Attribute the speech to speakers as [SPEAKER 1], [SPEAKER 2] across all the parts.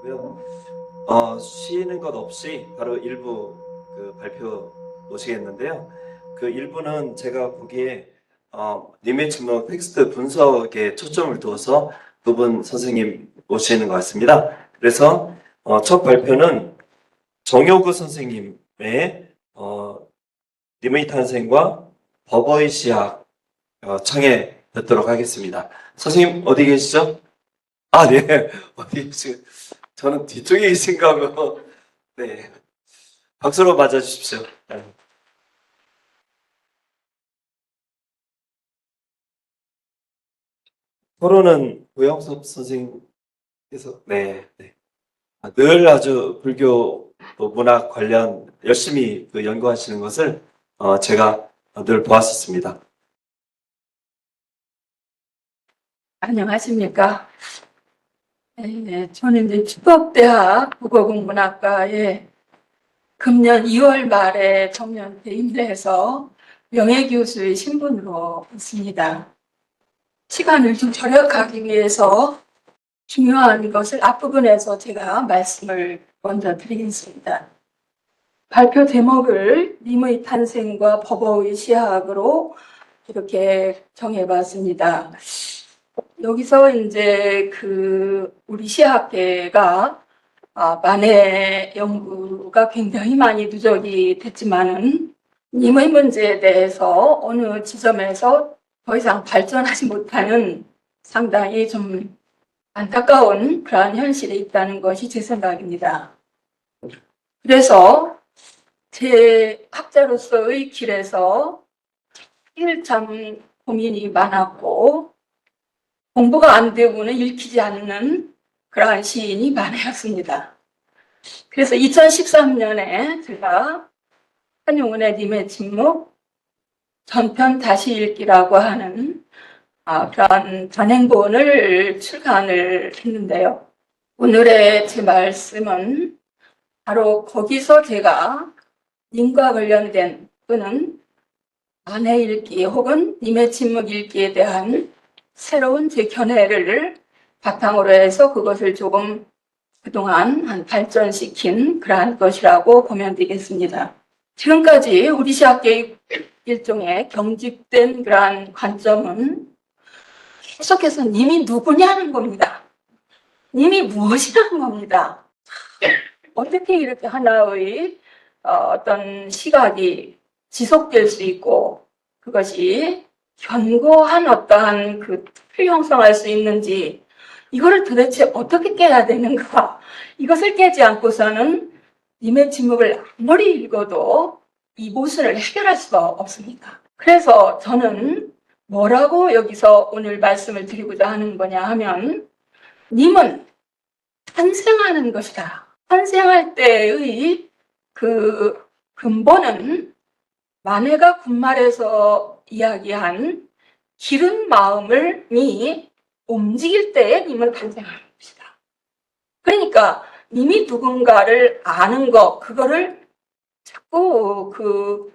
[SPEAKER 1] 있고요. 쉬는 것 없이 바로 일부 발표 모시겠는데요. 그 일부는 제가 보기에 님의 침묵 텍스트 분석에 초점을 두어서 두 분 선생님 모시는 것 같습니다. 그래서 첫 발표는 정효구 선생님의 님의 탄생과 버버이 시학 청해 듣도록 하겠습니다. 선생님 어디 계시죠? 아, 네. 어디 계시? 저는 뒤쪽에 계신가 하고, 네. 박수로 맞아주십시오. 네. 토론은 고영섭 선생님께서, 네, 네. 늘 아주 불교 문학 관련 열심히 연구하시는 것을 제가 늘 보았었습니다.
[SPEAKER 2] 안녕하십니까. 네, 저는 이제 축법대학 국어국문학과에 금년 2월 말에 정년퇴 임대해서 명예교수의 신분으로 있습니다. 시간을 좀 절약하기 위해서 중요한 것을 앞부분에서 제가 말씀을 먼저 드리겠습니다. 발표 제목을 님의 탄생과 버버의 시학으로 이렇게 정해봤습니다. 여기서 이제 우리 시학계가 만해 연구가 굉장히 많이 누적이 됐지만은 님의 문제에 대해서 어느 지점에서 더 이상 발전하지 못하는 상당히 좀 안타까운 그러한 현실에 있다는 것이 제 생각입니다. 그래서 제 학자로서의 길에서 참 고민이 많았고 공부가 안 되고는 읽히지 않는 그러한 시인이 많았습니다. 그래서 2013년에 제가 한용운의 님의 침묵 전편 다시 읽기라고 하는 그러한 단행본을 출간을 했는데요. 오늘의 제 말씀은 바로 거기서 제가 님과 관련된 또는 만해 읽기 혹은 님의 침묵 읽기에 대한 새로운 제 견해를 바탕으로 해서 그것을 조금 그동안 발전시킨 그러한 것이라고 보면 되겠습니다. 지금까지 우리 시학계의 일종의 경직된 그러한 관점은 계속해서 님이 누구냐는 겁니다. 님이 무엇이라는 겁니다. 어떻게 이렇게 하나의 어떤 시각이 지속될 수 있고 그것이 견고한 어떠한 틀을 형성할 수 있는지 이거를 도대체 어떻게 깨야 되는가 이것을 깨지 않고서는 님의 침묵을 아무리 읽어도 이 모순을 해결할 수가 없습니다. 그래서 저는 뭐라고 여기서 오늘 말씀을 드리고자 하는 거냐 하면 님은 탄생하는 것이다. 탄생할 때의 그 근본은 만해가 군말에서 이야기한 기른 마음이 움직일 때에 님은 탄생하는 것이다. 그러니까 님이 누군가를 아는 것, 그거를 자꾸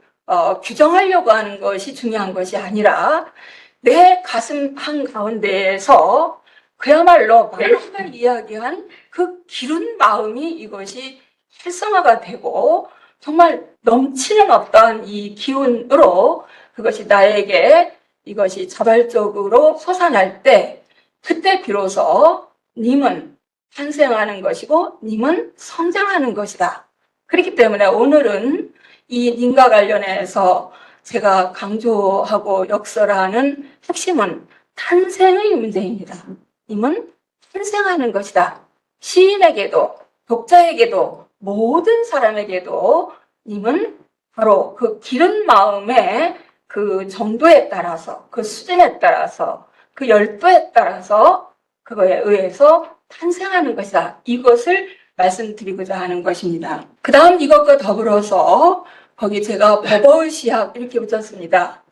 [SPEAKER 2] 규정하려고 하는 것이 중요한 것이 아니라 내 가슴 한가운데에서 그야말로 만해가 이야기한 그 기른 마음이 이것이 활성화가 되고 정말 넘치는 어떤 이 기운으로 그것이 나에게 이것이 자발적으로 솟아날 때 그때 비로소 님은 탄생하는 것이고 님은 성장하는 것이다. 그렇기 때문에 오늘은 이 님과 관련해서 제가 강조하고 역설하는 핵심은 탄생의 문제입니다. 님은 탄생하는 것이다. 시인에게도 독자에게도 모든 사람에게도 님은 바로 그 기른 마음의 그 정도에 따라서 그 수준에 따라서 그 열도에 따라서 그거에 의해서 탄생하는 것이다. 이것을 말씀드리고자 하는 것입니다. 그 다음 이것과 더불어서 거기 제가 버버의 시학 이렇게 붙였습니다.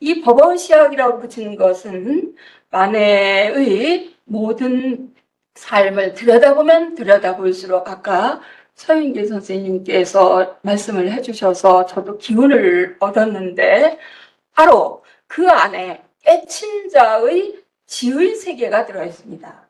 [SPEAKER 2] 이 버버의 시학이라고 붙이는 것은 만해의 모든 삶을 들여다보면 들여다볼수록 아까 서윤길 선생님께서 말씀을 해주셔서 저도 기운을 얻었는데 바로 그 안에 깨친 자의 지의 세계가 들어있습니다.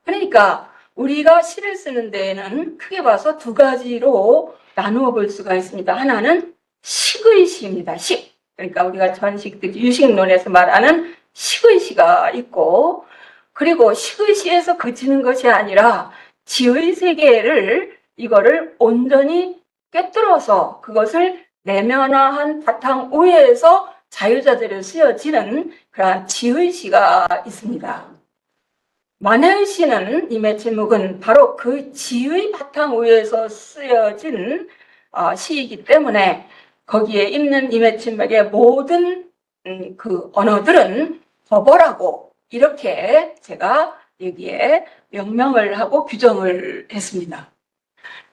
[SPEAKER 2] 그러니까 우리가 시를 쓰는 데에는 크게 봐서 두 가지로 나누어 볼 수가 있습니다. 하나는 식의 시입니다. 식. 그러니까 우리가 전식들 유식론에서 말하는 식의 시가 있고, 그리고 식의 시에서 그치는 것이 아니라 지의 세계를 이거를 온전히 꿰뚫어서 그것을 내면화한 바탕 위에서 자유자재로 쓰여지는 그러한 지의 시가 있습니다. 만해의 시는 님의 제목은 바로 그 지의 바탕 위에서 쓰여진 시이기 때문에 거기에 있는 님의 침묵의 모든 그 언어들은 법어라고 이렇게 제가 여기에 명명을 하고 규정을 했습니다.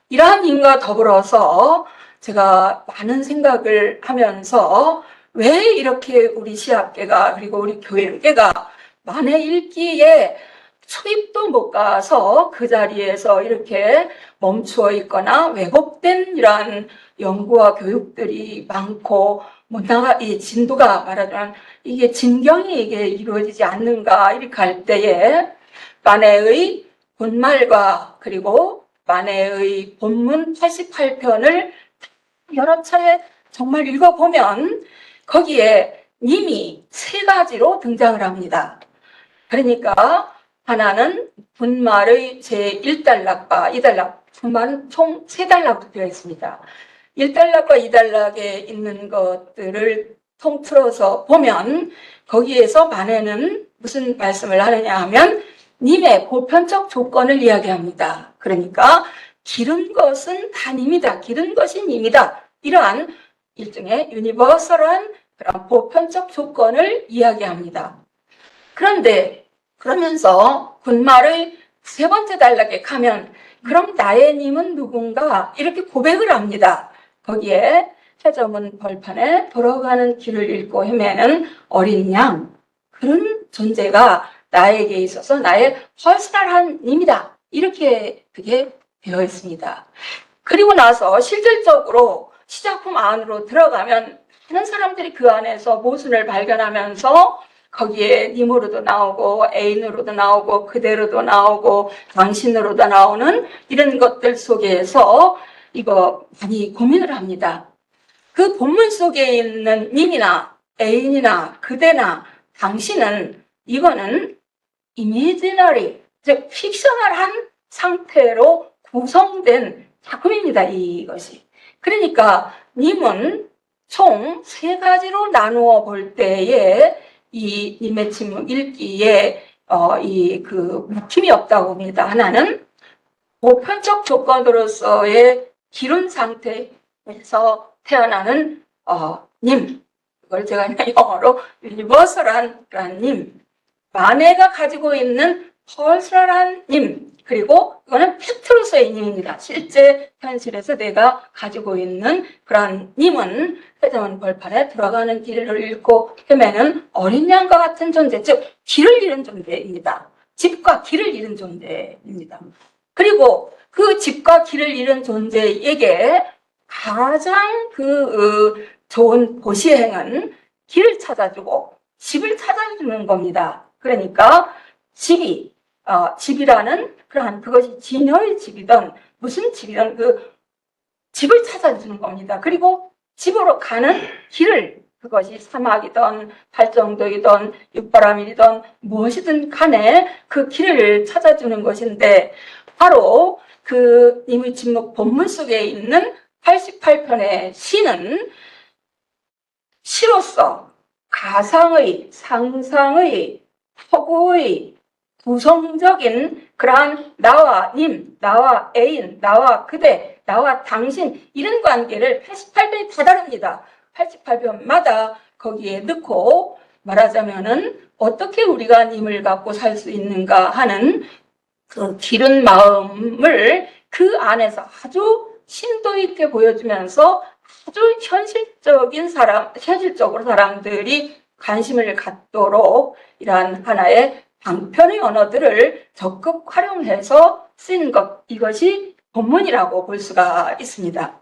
[SPEAKER 2] 이러한 님과 더불어서 제가 많은 생각을 하면서 왜 이렇게 우리 시학계가 그리고 우리 교회계가 만해 읽기에 초입도 못 가서 그 자리에서 이렇게 멈추어 있거나 왜곡된 이러한 연구와 교육들이 많고 이 진도가 말하자면 이게 진경이 이게 이루어지지 않는가 이렇게 할 때에 만해의 본말과 그리고 만해의 본문 88편을 여러 차례 정말 읽어보면 거기에 님이 세 가지로 등장을 합니다. 그러니까 하나는 분말의 제1단락과 2단락, 분말은 총 3단락으로 되어 있습니다. 1단락과 2단락에 있는 것들을 통틀어서 보면 거기에서 만해는 무슨 말씀을 하느냐 하면 님의 보편적 조건을 이야기합니다. 그러니까 기른 것은 다 님이다. 기른 것이 님이다. 이러한 일종의 유니버설한 그런 보편적 조건을 이야기합니다. 그런데 그러면서 분말의 세 번째 단락에 가면 그럼 나의 님은 누군가 이렇게 고백을 합니다. 거기에 최저문 벌판에 돌아가는 길을 잃고 헤매는 어린 양 그런 존재가 나에게 있어서 나의 퍼스널한 님이다. 이렇게 그게 되어 있습니다. 그리고 나서 실질적으로 시작품 안으로 들어가면 많은 사람들이 그 안에서 모순을 발견하면서 거기에 님으로도 나오고 애인으로도 나오고 그대로도 나오고 당신으로도 나오는 이런 것들 속에서 이거 많이 고민을 합니다. 그 본문 속에 있는 님이나 애인이나 그대나 당신은 이거는 이미지너리, 즉 픽셔널한 상태로 구성된 작품입니다. 이것이. 그러니까 님은 총 3가지로 나누어 볼 때에 이 님의 침묵 읽기에 힘이 없다고 봅니다. 하나는 보편적 조건으로서의 기른 상태에서 태어나는 님, 그걸 제가 그냥 영어로 유니버설한 그런 님, 만해가 가지고 있는 퍼스널한 님, 그리고 이거는 팩트로서의 님입니다. 실제 현실에서 내가 가지고 있는 그런 님은 회전 벌판에 들어가는 길을 잃고 헤매는 어린 양과 같은 존재, 즉 길을 잃은 존재입니다. 집과 길을 잃은 존재입니다. 그리고 그 집과 길을 잃은 존재에게 가장 좋은 보시행은 길을 찾아주고 집을 찾아주는 겁니다. 그러니까 집이라는 그러한 그것이 진여의 집이든 무슨 집이든 그 집을 찾아주는 겁니다. 그리고 집으로 가는 길을 그것이 사막이든 팔정도이든 육바람이든 무엇이든 간에 그 길을 찾아주는 것인데 바로 그 님의 침묵 본문 속에 있는 88편의 시는 시로서 가상의, 상상의, 허구의 구성적인 그러한 나와 님, 나와 애인, 나와 그대, 나와 당신 이런 관계를 88편이 다 다릅니다. 88편마다 거기에 넣고 말하자면은 어떻게 우리가 님을 갖고 살 수 있는가 하는 그 기른 마음을 그 안에서 아주 심도 있게 보여주면서 아주 현실적으로 사람들이 관심을 갖도록 이러한 하나의 방편의 언어들을 적극 활용해서 쓴 것, 이것이 본문이라고 볼 수가 있습니다.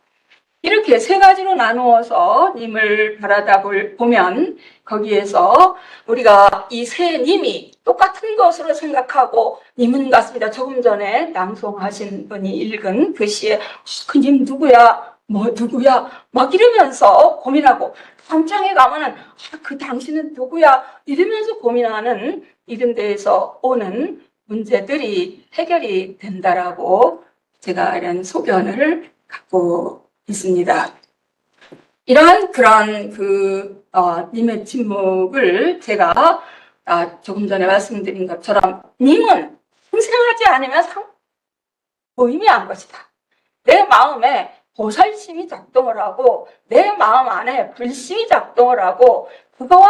[SPEAKER 2] 이렇게 세 가지로 나누어서 님을 바라다 보면 거기에서 우리가 이 세 님이 똑같은 것으로 생각하고 님은 같습니다. 조금 전에 낭송하신 분이 읽은 그 시에 그 님 누구야? 뭐 누구야? 막 이러면서 고민하고 당장에 가면은 그 당신은 누구야? 이러면서 고민하는 이런 데에서 오는 문제들이 해결이 된다라고 제가 이런 소견을 갖고 있습니다. 이러한 그런 님의 침묵을 제가 조금 전에 말씀드린 것처럼 님은 생생하지 않으면 무의미한 것이다. 내 마음에 보살심이 작동을 하고 내 마음 안에 불심이 작동을 하고 그거와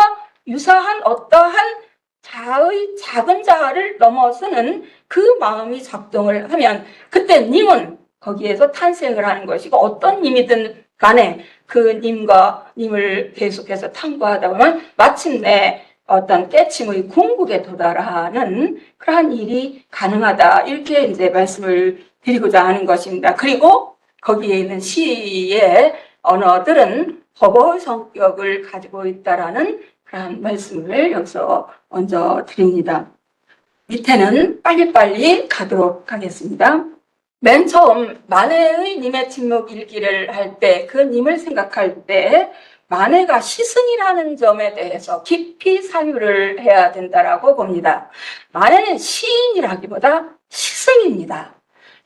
[SPEAKER 2] 유사한 어떠한 자의 작은 자아를 넘어서는 그 마음이 작동을 하면 그때 님은 거기에서 탄생을 하는 것이고 어떤 님이든 간에 그 님을 계속해서 탐구하다 보면 마침내 어떤 깨침의 궁극에 도달하는 그러한 일이 가능하다. 이렇게 이제 말씀을 드리고자 하는 것입니다. 그리고 거기에 있는 시의 언어들은 법의 성격을 가지고 있다라는 그런 말씀을 여기서 먼저 드립니다. 밑에는 빨리빨리 가도록 하겠습니다. 맨 처음 만해의 님의 침묵 읽기를 할 때 그 님을 생각할 때 만해가 시승이라는 점에 대해서 깊이 사유를 해야 된다라고 봅니다. 만해는 시인이라기보다 시승입니다.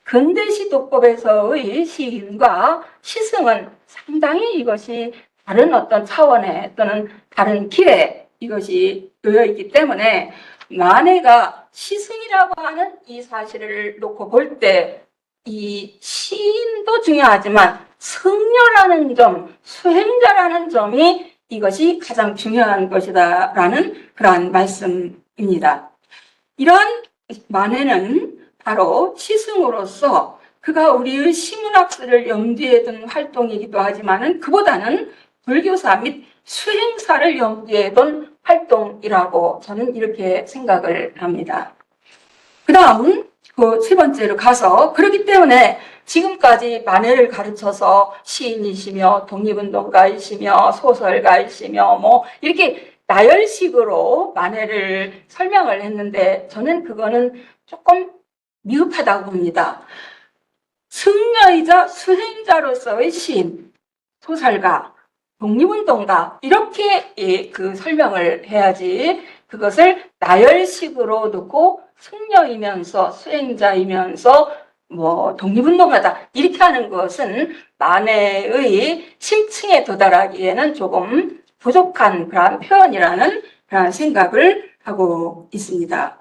[SPEAKER 2] 근대시 도법에서의 시인과 시승은 상당히 이것이 다른 어떤 차원에 또는 다른 길에 이것이 놓여 있기 때문에 만해가 시승이라고 하는 이 사실을 놓고 볼 때 이 시인도 중요하지만 승려라는 점, 수행자라는 점이 이것이 가장 중요한 것이다라는 그러한 말씀입니다. 이러한 만해는 바로 시승으로서 그가 우리의 시문학설을 염두에 둔 활동이기도 하지만은 그보다는 불교사 및 수행사를 염두에 둔 활동이라고 저는 이렇게 생각을 합니다. 그 다음 그 세 번째로 가서 그렇기 때문에 지금까지 만해를 가르쳐서 시인이시며 독립운동가이시며 소설가이시며 뭐 이렇게 나열식으로 만해를 설명을 했는데 저는 그거는 조금 미흡하다고 봅니다. 승려이자 수행자로서의 시인, 소설가, 독립운동가 이렇게 그 설명을 해야지 그것을 나열식으로 놓고 승려이면서 수행자이면서 뭐 독립운동가다 이렇게 하는 것은 만해의 심층에 도달하기에는 조금 부족한 그런 표현이라는 그런 생각을 하고 있습니다.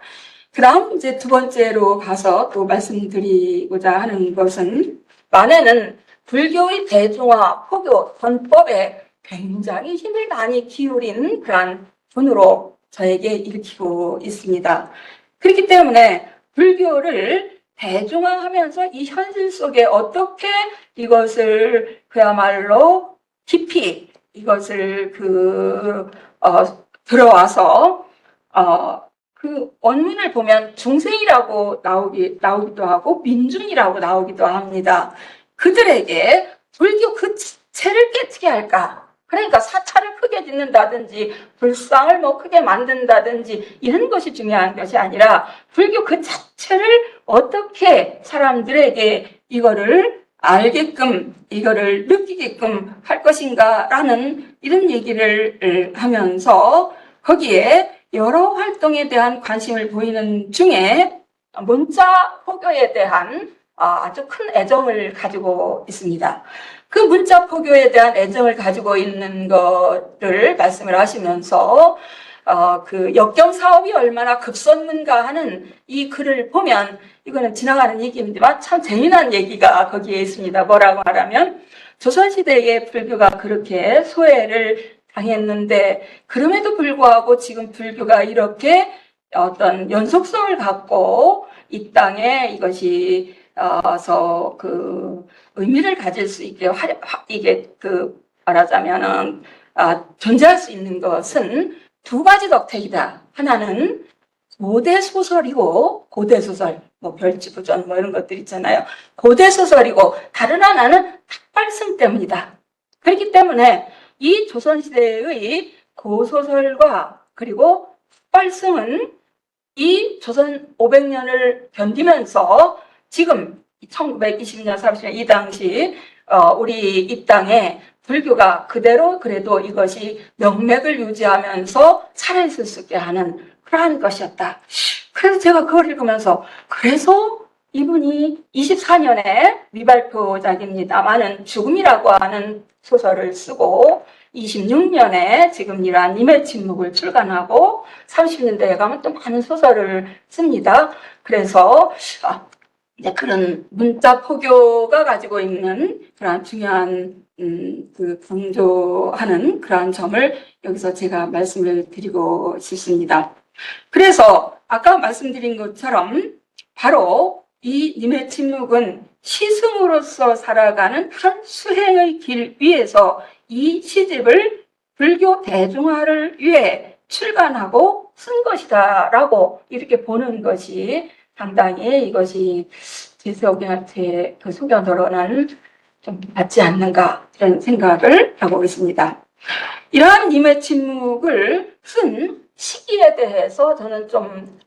[SPEAKER 2] 그 다음 이제 두 번째로 가서 또 말씀드리고자 하는 것은 만해는 불교의 대중화, 포교, 권법에 굉장히 힘을 많이 기울인 그런 분으로 저에게 일으키고 있습니다. 그렇기 때문에 불교를 대중화하면서 이 현실 속에 어떻게 이것을 그야말로 깊이 이것을 들어와서 그 원문을 보면 중생이라고 나오기도 하고 민중이라고 나오기도 합니다. 그들에게 불교 그 자체를 깨트게 할까? 그러니까 사찰을 크게 짓는다든지 불상을 뭐 크게 만든다든지 이런 것이 중요한 것이 아니라 불교 그 자체를 어떻게 사람들에게 이거를 알게끔 이거를 느끼게끔 할 것인가라는 이런 얘기를 하면서 거기에 여러 활동에 대한 관심을 보이는 중에 문자 포교에 대한 아주 큰 애정을 가지고 있습니다. 그 문자 포교에 대한 애정을 가지고 있는 것을 말씀을 하시면서 그 역경 사업이 얼마나 급선문가 하는 이 글을 보면 이거는 지나가는 얘기입니다만 참 재미난 얘기가 거기에 있습니다. 뭐라고 하라면 조선시대에 불교가 그렇게 소외를 당했는데 그럼에도 불구하고 지금 불교가 이렇게 어떤 연속성을 갖고 이 땅에 이것이 그 의미를 가질 수 있게 이게 말하자면은 존재할 수 있는 것은 두 가지 덕택이다. 하나는 고대 소설이고 고대 소설, 뭐 별지부전 뭐 이런 것들 있잖아요. 고대 소설이고 다른 하나는 탁발성 때문이다. 그렇기 때문에 이 조선시대의 고소설과 그리고 탁발성은 이 조선 500년을 견디면서 지금 1920년, 30년 이 당시 우리 이 땅에 불교가 그대로 그래도 이것이 명맥을 유지하면서 살아있을 수 있게 하는 그러한 것이었다. 그래서 제가 그걸 읽으면서 그래서 이분이 24년에 미발표작입니다마는 죽음이라고 하는 소설을 쓰고 26년에 지금 이러한 님의 침묵을 출간하고 30년대에 가면 또 많은 소설을 씁니다. 그래서 이제 그런 문자 포교가 가지고 있는 그러한 중요한 그 강조하는 그러한 점을 여기서 제가 말씀을 드리고 싶습니다. 그래서 아까 말씀드린 것처럼 바로 이 님의 침묵은 시승으로서 살아가는 한 수행의 길 위에서 이 시집을 불교 대중화를 위해 출간하고 쓴 것이다라고 이렇게 보는 것이 상당히 이것이 제세옥인한테 그 소견으로는 좀 맞지 않는가 이런 생각을 하고 있습니다. 이러한 님의 침묵을 쓴 시기에 대해서 저는 좀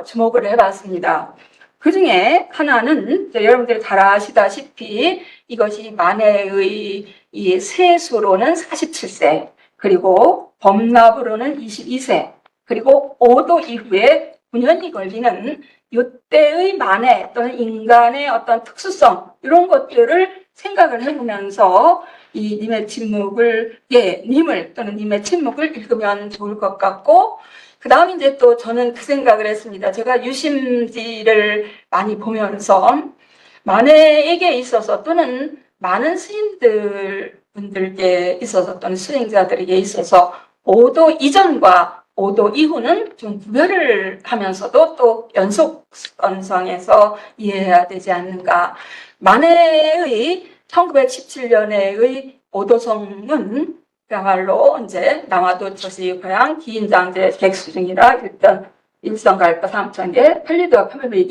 [SPEAKER 2] 주목을 해봤습니다. 그 중에 하나는 여러분들이 잘 아시다시피 이것이 만해의 이 세수로는 47세, 그리고 범납으로는 22세, 그리고 오도 이후에 9년이 걸리는 이때의 만해 또는 인간의 어떤 특수성 이런 것들을 생각을 해보면서 이 님의 침묵을 님을 또는 님의 침묵을 읽으면 좋을 것 같고 그 다음 이제 또 저는 그 생각을 했습니다. 제가 유심지를 많이 보면서 만해에게 있어서 또는 많은 스님들 분들께 있어서 또는 수행자들에게 있어서 오도 이전과 오도 이후는 좀 구별을 하면서도 또 연속선상에서 이해해야 되지 않는가. 만해의 1917년에의 오도성은 그야말로 이제 남아도 조시 고향 기인장제 백수중이라 일단 일성갈파 삼천계 편리도와 편법의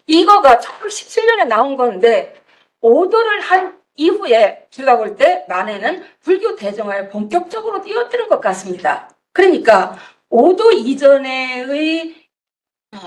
[SPEAKER 2] 이거가 1917년에 나온 건데 오도를 한 이후에 제가 볼 때 만해는 불교 대중화에 본격적으로 뛰어드는 것 같습니다. 그러니까 오도 이전의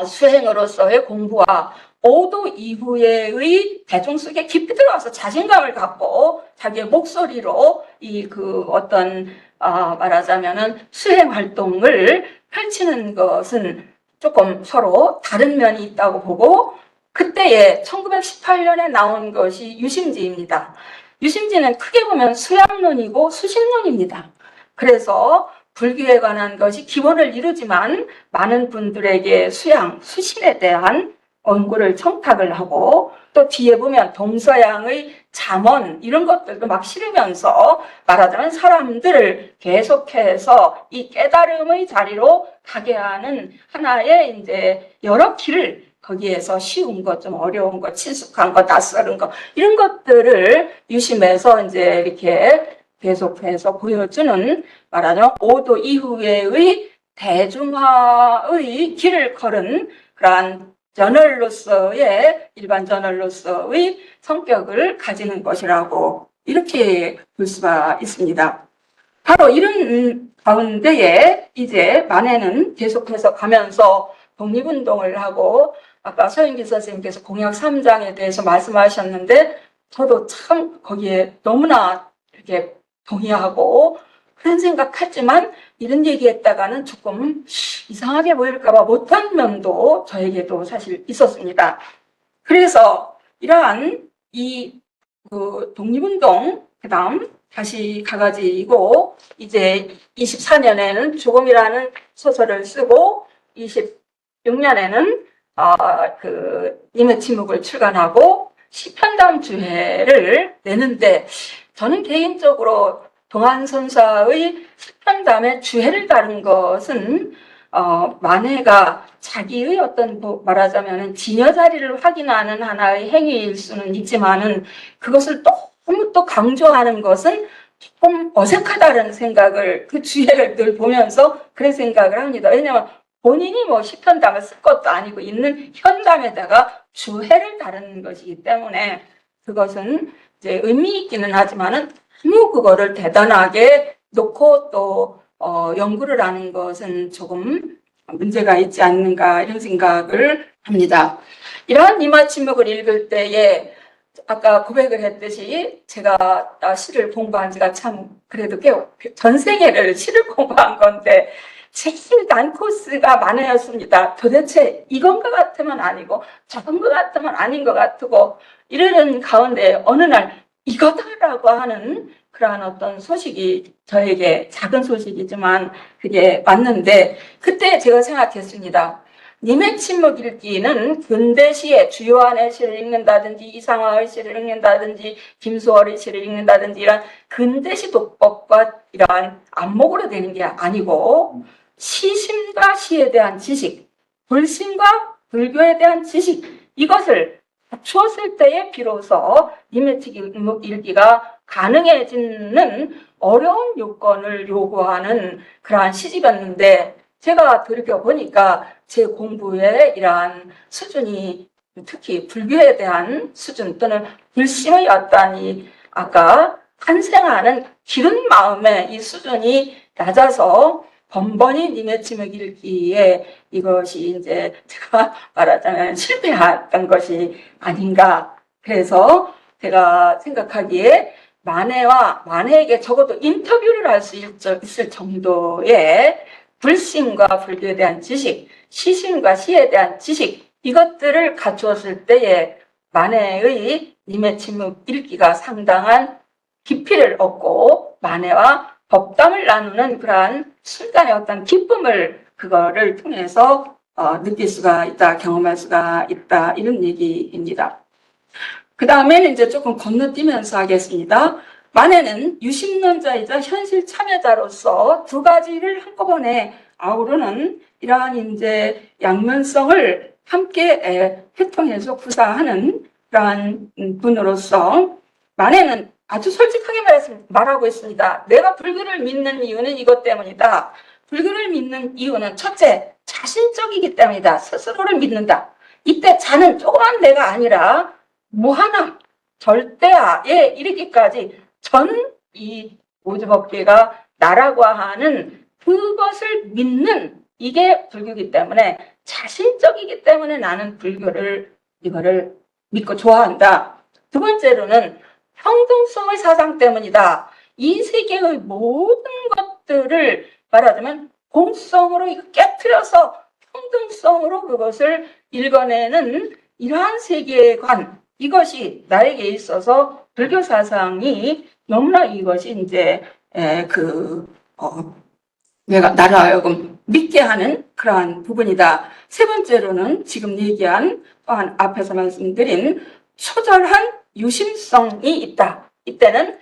[SPEAKER 2] 수행으로서의 공부와 오도 이후의 대중 속에 깊이 들어와서 자신감을 갖고 자기의 목소리로 이 그 어떤 말하자면은 수행 활동을 펼치는 것은 조금 서로 다른 면이 있다고 보고 그때에 1918년에 나온 것이 유심지입니다. 유심지는 크게 보면 수양론이고 수신론입니다. 그래서 불교에 관한 것이 기본을 이루지만 많은 분들에게 수양, 수신에 대한 원고를 청탁을 하고 또 뒤에 보면 동서양의 잠언 이런 것들도 막 실으면서 말하자면 사람들을 계속해서 이 깨달음의 자리로 가게 하는 하나의 이제 여러 길을 거기에서 쉬운 것, 좀 어려운 것, 친숙한 것, 낯설은 것 이런 것들을 유심해서 이제 이렇게 계속해서 보여주는 말하자면 오도 이후의 대중화의 길을 걸은 그러한 저널로서의 일반 저널로서의 성격을 가지는 것이라고 이렇게 볼 수가 있습니다. 바로 이런 가운데에 이제 만해는 계속해서 가면서 독립운동을 하고 아까 서인기 선생님께서 공약 3장에 대해서 말씀하셨는데 저도 참 거기에 너무나 이렇게 동의하고 그런 생각하지만 이런 얘기했다가는 조금 이상하게 보일까봐 못한 면도 저에게도 사실 있었습니다. 그래서 이러한 그 독립운동 그 다음 다시 가가지고 이제 24년에는 죽음이라는 소설을 쓰고 26년에는 그 님의 침묵을 출간하고 시편담 주회를 내는데 저는 개인적으로 동안선사의 시편담의 주회를 다룬 것은 만해가 자기의 어떤 말하자면 진여 자리를 확인하는 하나의 행위일 수는 있지만은 그것을 너무 또 강조하는 것은 조금 어색하다는 생각을 그 주회를 늘 보면서 그런 생각을 합니다. 왜냐하면 본인이 뭐 시편담을 쓸 것도 아니고 있는 현담에다가 주해를 다루는 것이기 때문에 그것은 이제 의미 있기는 하지만은 너무 그거를 대단하게 놓고 또 연구를 하는 것은 조금 문제가 있지 않는가 이런 생각을 합니다. 이러한 이마침묵을 읽을 때에 아까 고백을 했듯이 제가 시를 공부한 지가 참 그래도 꽤 전생애를 시를 공부한 건데 제일 난 코스가 만회였습니다. 도대체 이건 것 같으면 아니고 저건 것 같으면 아닌 것 같고 이러는 가운데 어느 날 이거다라고 하는 그러한 어떤 소식이 저에게 작은 소식이지만 그게 왔는데 그때 제가 생각했습니다. 님의 침묵 읽기는 근대시의 주요한의 시를 읽는다든지 이상화의 시를 읽는다든지 김소월의 시를 읽는다든지 이런 근대시 독법과 이러한 안목으로 되는 게 아니고 시심과 시에 대한 지식, 불신과 불교에 대한 지식 이것을 갖추었을 때에 비로소 님의 침묵 읽기가 가능해지는 어려운 요건을 요구하는 그러한 시집이었는데 제가 돌이켜보니까 제 공부의 이러한 수준이 특히 불교에 대한 수준 또는 불심의 어떤 이 아까 탄생하는 기른 마음의 이 수준이 낮아서 번번이 님의 침묵 읽기에 이것이 이제 제가 말하자면 실패했던 것이 아닌가. 그래서 제가 생각하기에 만해에게 적어도 인터뷰를 할 수 있을 정도의 불신과 불교에 대한 지식, 시신과 시에 대한 지식 이것들을 갖추었을 때에 만해의 님의 침묵 읽기가 상당한 깊이를 얻고 만해와 법담을 나누는 그러한 순간의 어떤 기쁨을 그거를 통해서 느낄 수가 있다, 경험할 수가 있다 이런 얘기입니다. 그 다음에는 이제 조금 건너뛰면서 하겠습니다. 만해는 유심론자이자 현실 참여자로서 두 가지를 한꺼번에 아우르는 이러한 이제 양면성을 함께 회통해서 구사하는 그러한 분으로서 만해는 아주 솔직하게 말하고 있습니다. 내가 불교를 믿는 이유는 이것 때문이다. 불교를 믿는 이유는 첫째, 자신적이기 때문이다. 스스로를 믿는다. 이때 자는 조그만 내가 아니라 무한함, 절대화에 이르기까지 전 이 우주법계가 나라고 하는 그것을 믿는 이게 불교이기 때문에 자신적이기 때문에 나는 이거를 믿고 좋아한다. 두 번째로는 평등성의 사상 때문이다. 이 세계의 모든 것들을 말하자면 공성으로 깨트려서 평등성으로 그것을 읽어내는 이러한 세계관 이것이 나에게 있어서 불교 사상이 너무나 이것이 이제 내가 나를 하여금 믿게 하는 그러한 부분이다. 세 번째로는 지금 얘기한 또한 앞에서 말씀드린 초절한 유심성이 있다. 이때는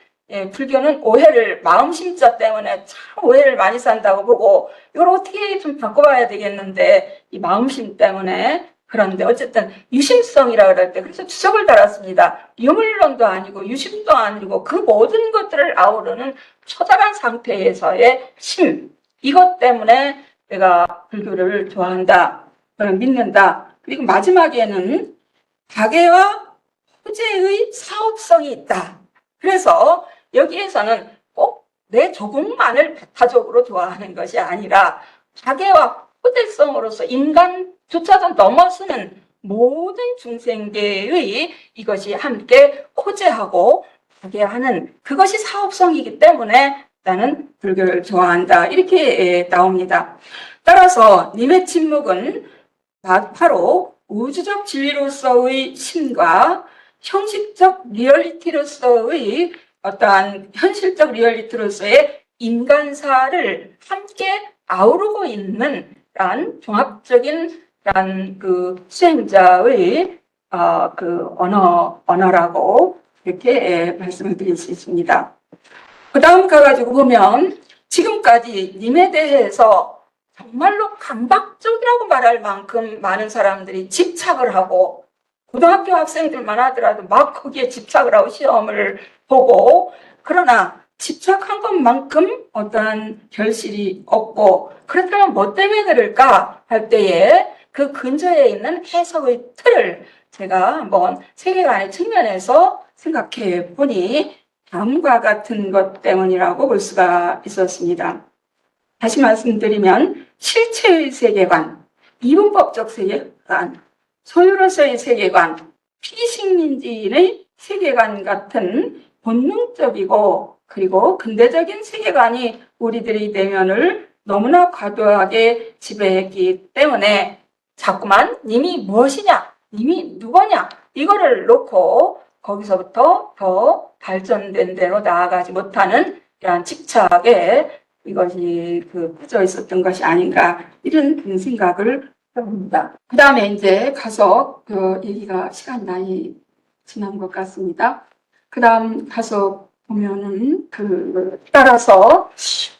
[SPEAKER 2] 불교는 오해를 마음심자 때문에 참 오해를 많이 산다고 보고 이걸 어떻게 좀 바꿔봐야 되겠는데 이 마음심 때문에 그런데 어쨌든 유심성이라 그럴 때 그래서 주석을 달았습니다. 유물론도 아니고 유심도 아니고 그 모든 것들을 아우르는 처절한 상태에서의 심 이것 때문에 내가 불교를 좋아한다. 저는 믿는다. 그리고 마지막에는 가계와 호재의 사업성이 있다. 그래서 여기에서는 꼭 내 조국만을 배타적으로 좋아하는 것이 아니라 가계와 호재성으로서 인간조차도 넘어서는 모든 중생계의 이것이 함께 호재하고 가계하는 그것이 사업성이기 때문에 나는 불교를 좋아한다. 이렇게 나옵니다. 따라서 님의 침묵은 바로 우주적 진리로서의 심과 형식적 리얼리티로서의 어떠한 현실적 리얼리티로서의 인간사를 함께 아우르고 있는 종합적인 그 수행자의 그 언어라고 이렇게 말씀을 드릴 수 있습니다. 그 다음 가가지고 보면 지금까지 님에 대해서 정말로 강박적이라고 말할 만큼 많은 사람들이 집착을 하고 고등학교 학생들만 하더라도 막 거기에 집착을 하고 시험을 보고 그러나 집착한 것만큼 어떠한 결실이 없고, 그렇다면 뭐 때문에 그럴까 할 때에 그 근저에 있는 해석의 틀을 제가 한번 세계관의 측면에서 생각해 보니 다음과 같은 것 때문이라고 볼 수가 있었습니다. 다시 말씀드리면 실체의 세계관, 이분법적 세계관, 소유로서의 세계관, 피식민지인의 세계관 같은 본능적이고 그리고 근대적인 세계관이 우리들의 내면을 너무나 과도하게 지배했기 때문에 자꾸만 님이 무엇이냐, 님이 누구냐 이거를 놓고 거기서부터 더 발전된 대로 나아가지 못하는 이러한 집착에 이것이 빠져 있었던 것이 아닌가 이런 생각을 해봅니다. 그 다음에 이제 가서 얘기가 시간 많이 지난 것 같습니다. 그 다음 가서 보면은 따라서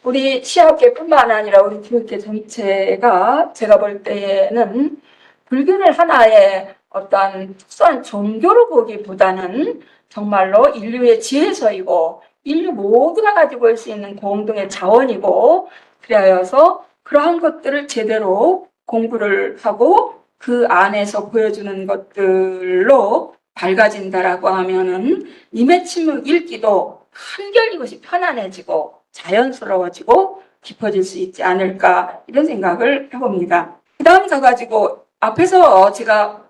[SPEAKER 2] 우리 시학계뿐만 아니라 우리 교육계 전체가 제가 볼 때에는 불교를 하나의 어떤 특수한 종교로 보기보다는 정말로 인류의 지혜서이고 인류 모두가 가지고 올 수 있는 공동의 자원이고 그래서 그러한 것들을 제대로 공부를 하고 그 안에서 보여주는 것들로 밝아진다라고 하면은 님의 침묵 읽기도 한결 이것이 편안해지고 자연스러워지고 깊어질 수 있지 않을까 이런 생각을 해봅니다. 그 다음 가가지고 앞에서 제가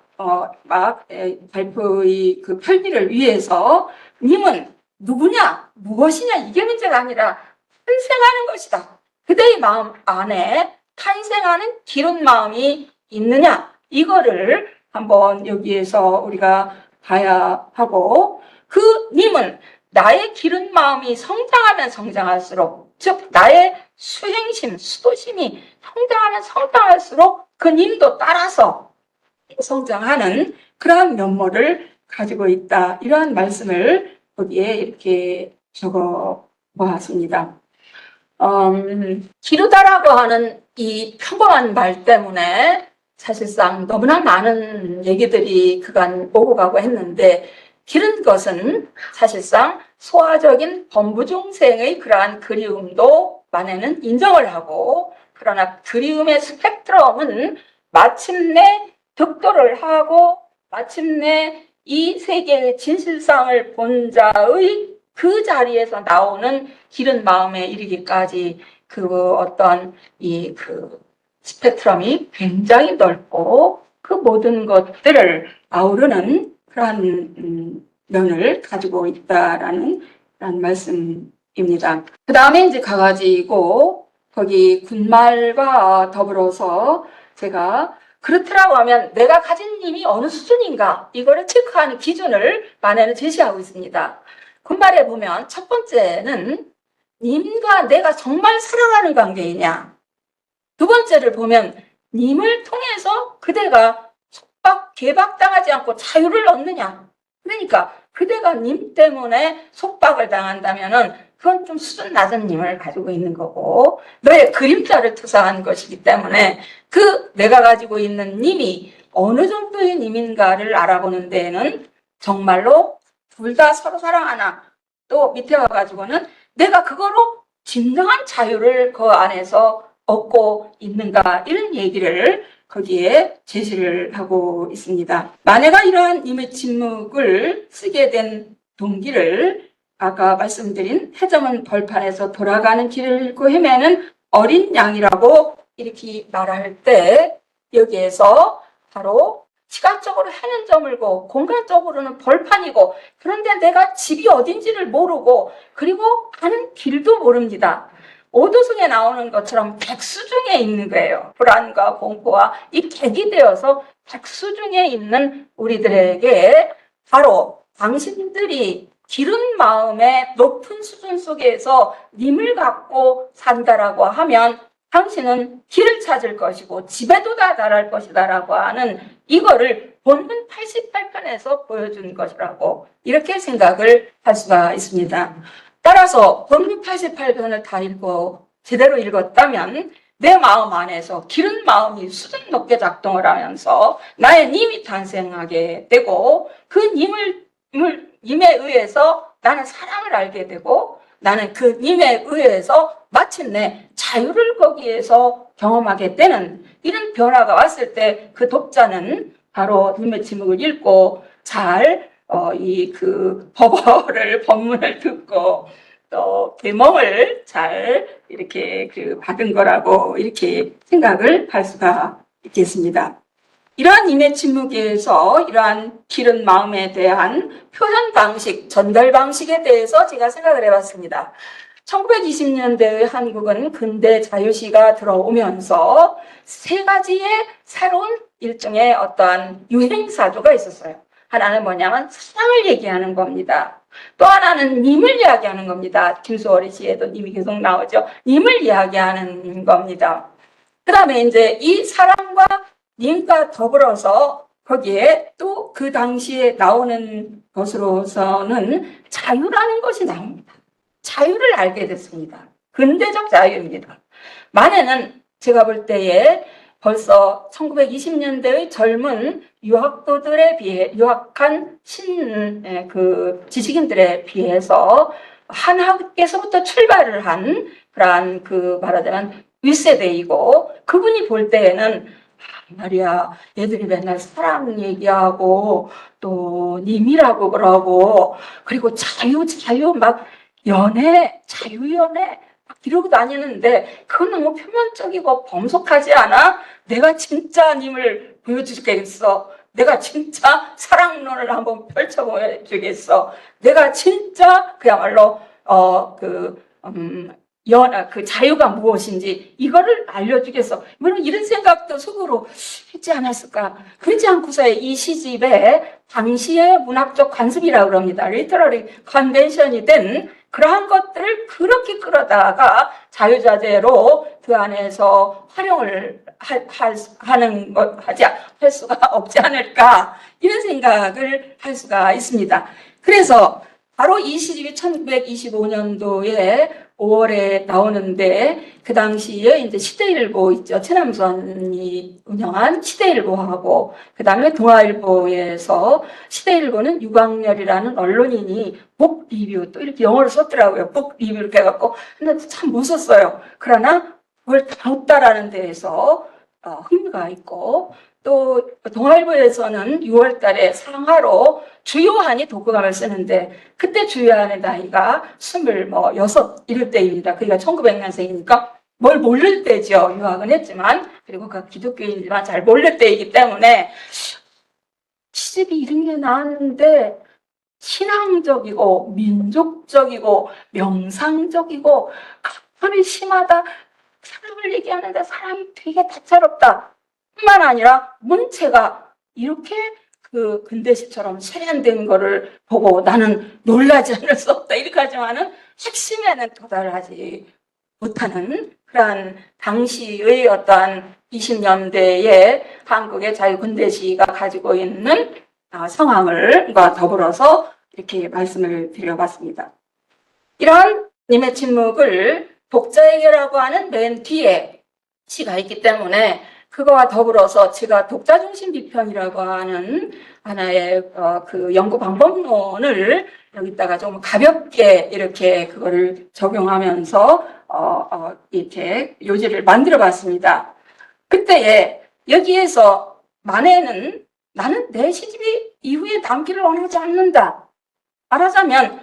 [SPEAKER 2] 발표의 그 편의를 위해서 님은 누구냐 무엇이냐 이게 문제가 아니라 탄생하는 것이다. 그대의 마음 안에 탄생하는 기른 마음이 있느냐 이거를 한번 여기에서 우리가 봐야 하고 그 님은 나의 기른 마음이 성장하면 성장할수록 즉 나의 수행심, 수도심이 성장하면 성장할수록 그 님도 따라서 성장하는 그러한 면모를 가지고 있다. 이러한 말씀을 거기에 이렇게 적어 보았습니다. 기르다라고 하는 이 평범한 말 때문에 사실상 너무나 많은 얘기들이 그간 오고 가고 했는데 기른 것은 사실상 소화적인 범부중생의 그러한 그리움도 만에는 인정을 하고 그러나 그리움의 스펙트럼은 마침내 득도를 하고 마침내 이 세계의 진실상을 본 자의 그 자리에서 나오는 기른 마음에 이르기까지 어떤 스펙트럼이 굉장히 넓고 그 모든 것들을 아우르는 그러한 면을 가지고 있다라는 말씀입니다. 그 다음에 이제 가가지고 거기 군말과 더불어서 제가 그렇더라고 하면 내가 가진 힘이 어느 수준인가 이거를 체크하는 기준을 만에는 제시하고 있습니다. 군말에 보면 첫 번째는 님과 내가 정말 사랑하는 관계이냐. 두 번째를 보면 님을 통해서 그대가 속박, 개박당하지 않고 자유를 얻느냐. 그러니까 그대가 님 때문에 속박을 당한다면은 그건 좀 수준 낮은 님을 가지고 있는 거고 너의 그림자를 투사한 것이기 때문에 내가 가지고 있는 님이 어느 정도의 님인가를 알아보는 데에는 정말로 둘 다 서로 사랑하나 또 밑에 와가지고는 내가 그거로 진정한 자유를 그 안에서 얻고 있는가 이런 얘기를 거기에 제시를 하고 있습니다. 만해가 이러한 님의 침묵을 쓰게 된 동기를 아까 말씀드린 해점은 벌판에서 돌아가는 길을 잃고 헤매는 어린 양이라고 이렇게 말할 때 여기에서 바로 시각적으로 해는 저물고 공간적으로는 벌판이고 그런데 내가 집이 어딘지를 모르고 그리고 가는 길도 모릅니다. 오도승에 나오는 것처럼 백수 중에 있는 거예요. 불안과 공포와 이 객이 되어서 백수 중에 있는 우리들에게 바로 당신들이 기른 마음의 높은 수준 속에서 님을 갖고 산다라고 하면 당신은 길을 찾을 것이고 집에도 다 달할 것이다라고 하는 이거를 본문 88편에서 보여준 것이라고 이렇게 생각을 할 수가 있습니다. 따라서 본문 88편을 다 읽고 제대로 읽었다면 내 마음 안에서 기른 마음이 수준 높게 작동을 하면서 나의 님이 탄생하게 되고 그 님에 의해서 나는 사랑을 알게 되고 나는 그 님에 의해서 마침내 자유를 거기에서 경험하게 되는 이런 변화가 왔을 때 그 독자는 바로 님의 침묵을 읽고 잘 이 그 법문을 듣고 또 계명을 잘 이렇게 그 받은 거라고 이렇게 생각을 할 수가 있겠습니다. 이러한 님의 침묵에서 이러한 기른 마음에 대한 표현 방식, 전달 방식에 대해서 제가 생각을 해봤습니다. 1920년대의 한국은 근대 자유시가 들어오면서 세 가지의 새로운 일종의 어떠한 유행사조가 있었어요. 하나는 뭐냐면 사랑을 얘기하는 겁니다. 또 하나는 님을 이야기하는 겁니다. 김수월의 시에도 님이 계속 나오죠. 님을 이야기하는 겁니다. 그 다음에 이제 이 사랑과 님과 더불어서 거기에 또 그 당시에 나오는 것으로서는 자유라는 것이 나옵니다. 자유를 알게 됐습니다. 근대적 자유입니다. 만에는 제가 볼 때에 벌써 1920년대의 젊은 유학도들에 비해, 유학한 그 지식인들에 비해서 한 학교에서부터 출발을 한 그러한 그 말하자면 윗세대이고 그분이 볼 때에는 말이야, 얘들이 맨날 사랑 얘기하고 또 님이라고 그러고 그리고 자유 막 연애, 자유연애 막 이러고 다니는데 그건 너무 표면적이고 범속하지 않아? 내가 진짜 님을 보여주겠어. 내가 진짜 사랑론을 한번 펼쳐보여주겠어. 내가 진짜 그야말로 그 자유가 무엇인지 이거를 알려주겠어. 물론 이런 생각도 속으로 했지 않았을까. 그렇지 않고서 이 시집에 당시의 문학적 관습이라고 그럽니다. 리터러리 컨벤션이 된 그러한 것들을 그렇게 끌어다가 자유자재로 그 안에서 활용을 할 수가 없지 않을까. 이런 생각을 할 수가 있습니다. 그래서 바로 이 시집이 1925년도에 5월에 나오는데 그 당시에 이제 시대일보 있죠. 최남선이 운영한 시대일보하고 그 다음에 동아일보에서 시대일보는 유광열이라는 언론인이 복 리뷰 또 이렇게 영어로 썼더라고요. 복 리뷰 이렇게 해갖고 근데 참 무섭어요. 그러나 그걸 다뤘다라는 데에서 흥미가 있고 또 동아일보에서는 6월 달에 상하로 주요한이 독후감을 쓰는데 그때 주요한의 나이가 26 이럴 때입니다. 그러니까 1900년생이니까 뭘 모를 때죠. 유학은 했지만 그리고 그 기독교인이지만 잘 모를 때이기 때문에 시집이 이런 게 나왔는데 신앙적이고 민족적이고 명상적이고 각별히 심하다. 사람을 얘기하는데 사람이 되게 다채롭다. 뿐만 아니라 문체가 이렇게 그 근대시처럼 세련된 거를 보고 나는 놀라지 않을 수 없다. 이렇게 하지만은 핵심에는 도달하지 못하는 그러한 당시의 어떠한 20년대의 한국의 자유근대시가 가지고 있는 상황과 더불어서 이렇게 말씀을 드려봤습니다. 이러한 님의 침묵을 독자에게라고 하는 맨 뒤에 시가 있기 때문에 그거와 더불어서 제가 독자중심 비평이라고 하는 하나의 그 연구 방법론을 여기다가 좀 가볍게 이렇게 그거를 적용하면서 이렇게 요지를 만들어 봤습니다. 그때에 여기에서 만에는 나는 내 시집이 이후에 남기를 원하지 않는다. 말하자면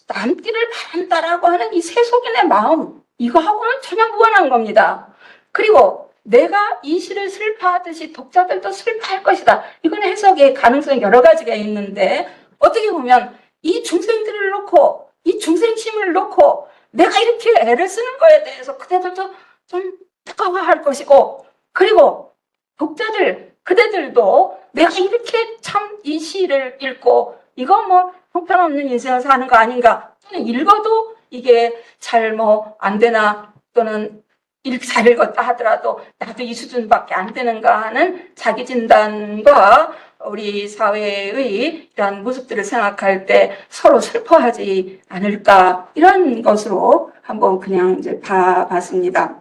[SPEAKER 2] 남기를 바란다라고 하는 이 세속인의 마음 이거하고는 전혀 무관한 겁니다. 그리고 내가 이 시를 슬퍼하듯이 독자들도 슬퍼할 것이다. 이건 해석의 가능성이 여러 가지가 있는데 어떻게 보면 이 중생들을 놓고 이 중생심을 놓고 내가 이렇게 애를 쓰는 거에 대해서 그대들도 좀 뜨거워할 것이고 그리고 독자들 그대들도 내가 이렇게 참 이 시를 읽고 이거 뭐 형편없는 인생을 사는 거 아닌가 또는 읽어도 이게 잘 안 되나 또는 잘 읽었다 하더라도 나도 이 수준밖에 안 되는가 하는 자기 진단과 우리 사회의 이런 모습들을 생각할 때 서로 슬퍼하지 않을까 이런 것으로 한번 그냥 이제 봐봤습니다.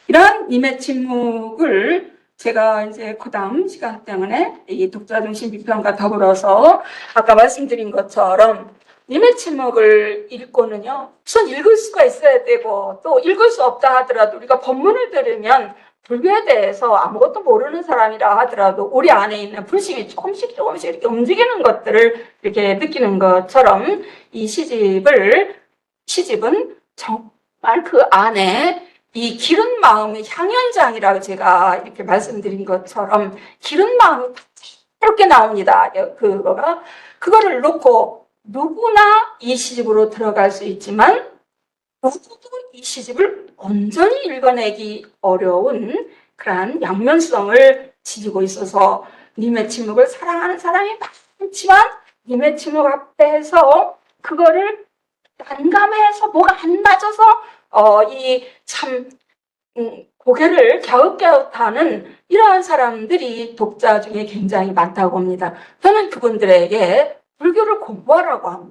[SPEAKER 2] 이런 님의 침묵을 제가 이제 그다음 시간 때문에 이 독자중심 비평과 더불어서 아까 말씀드린 것처럼 님의 침묵을 읽고는요, 우선 읽을 수가 있어야 되고, 또 읽을 수 없다 하더라도 우리가 본문을 들으면 불교에 대해서 아무것도 모르는 사람이라 하더라도 우리 안에 있는 불심이 조금씩 이렇게 움직이는 것들을 이렇게 느끼는 것처럼 이 시집은 정말 그 안에 이 기른 마음의 향연장이라고 제가 이렇게 말씀드린 것처럼 기른 마음이 이렇게 나옵니다. 그거를 놓고 누구나 이 시집으로 들어갈 수 있지만 누구도 이 시집을 온전히 읽어내기 어려운 그러한 양면성을 지니고 있어서 님의 침묵을 사랑하는 사람이 많지만 님의 침묵 앞에서 그거를 난감해서 뭐가 안 맞아서 고개를 갸웃갸웃하는 이러한 사람들이 독자 중에 굉장히 많다고 봅니다. 저는 그분들에게 불교를 공부하라고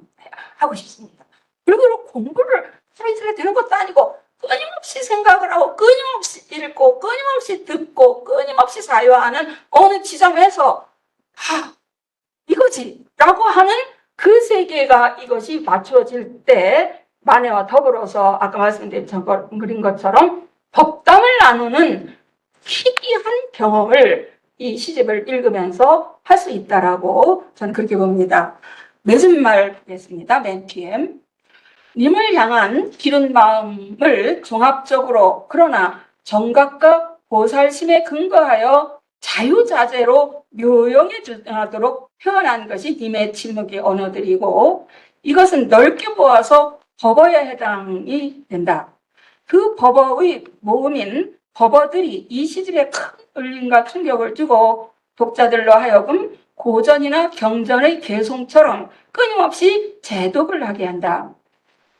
[SPEAKER 2] 하고 싶습니다. 불교를 공부를 하루 이틀에 되는 것도 아니고 끊임없이 생각을 하고 끊임없이 읽고 끊임없이 듣고 끊임없이 사유하는 어느 지점에서 이거지 라고 하는 그 세계가 이것이 맞추어질 때 만해와 더불어서 아까 말씀드린 것처럼 법담을 나누는 희귀한 경험을 이 시집을 읽으면서 할 수 있다라고 저는 그렇게 봅니다. 맺은말 보겠습니다. 맨 뒤에 님을 향한 기른 마음을 종합적으로 그러나 정각과 보살심에 근거하여 자유자재로 묘용해 주도록 표현한 것이 님의 침묵의 언어들이고 이것은 넓게 보아서 법어에 해당이 된다. 그 법어의 모음인 법어들이 이 시집에 큰 울림과 충격을 주고 독자들로 하여금 고전이나 경전의 개송처럼 끊임없이 재독을 하게 한다.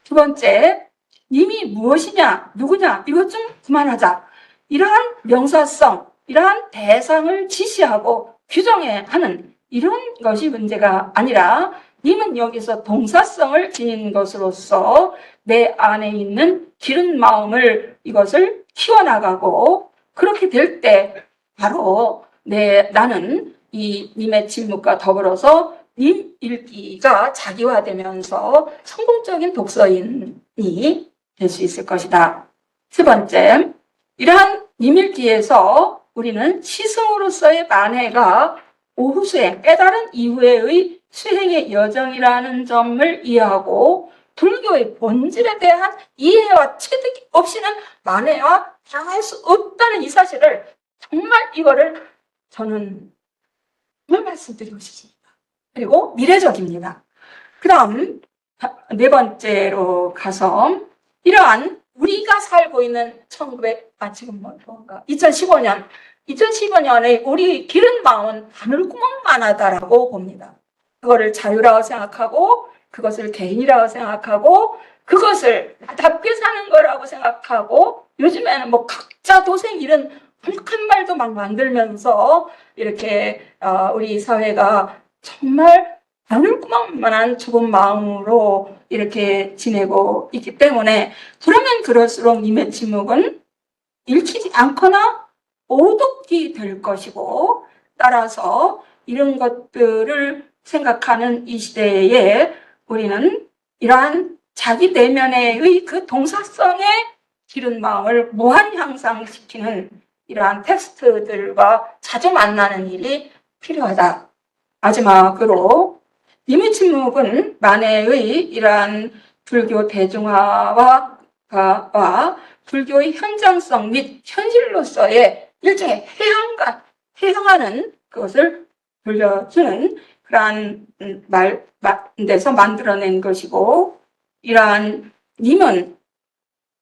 [SPEAKER 2] 두 번째, 님이 무엇이냐, 누구냐, 이것 좀 그만하자. 이러한 명사성, 이러한 대상을 지시하고 규정해 하는 이런 것이 문제가 아니라 님은 여기서 동사성을 지닌 것으로서 내 안에 있는 기른 마음을 이것을 키워나가고 그렇게 될 때 바로 나는 이 님의 침묵과 더불어서 님 읽기가 자기화되면서 성공적인 독서인이 될 수 있을 것이다. 세 번째, 이러한 님 읽기에서 우리는 시승으로서의 만회가 오후수행, 깨달은 이후의 수행의 여정이라는 점을 이해하고 불교의 본질에 대한 이해와 체득이 없이는 만회와 당할 수 없다는 이 사실을 정말 이거를 저는 정말 말씀드리고 싶습니다. 그리고 미래적입니다. 그 다음 네 번째로 가서 이러한 우리가 살고 있는 2015년에 우리 기른 마음은 바늘구멍만하다라고 봅니다. 그거를 자유라고 생각하고 그것을 개인이라고 생각하고 그것을 나답게 사는 거라고 생각하고 요즘에는 뭐 각자 도생 이런 hul한 말도 막 만들면서 이렇게 우리 사회가 정말 바늘구멍만한 좁은 마음으로 이렇게 지내고 있기 때문에 그러면 그럴수록 님의 침묵은 읽히지 않거나 오독이 될 것이고 따라서 이런 것들을 생각하는 이 시대에 우리는 이러한 자기 내면의 그 동사성의 기른 마음을 무한 향상시키는 이러한 텍스트들과 자주 만나는 일이 필요하다. 마지막으로 님의 침묵은 만해의 이러한 불교 대중화와 불교의 현장성 및 현실로서의 일종의 해양하는 그것을 돌려주는 그러한 데서 만들어낸 것이고 이러한 님은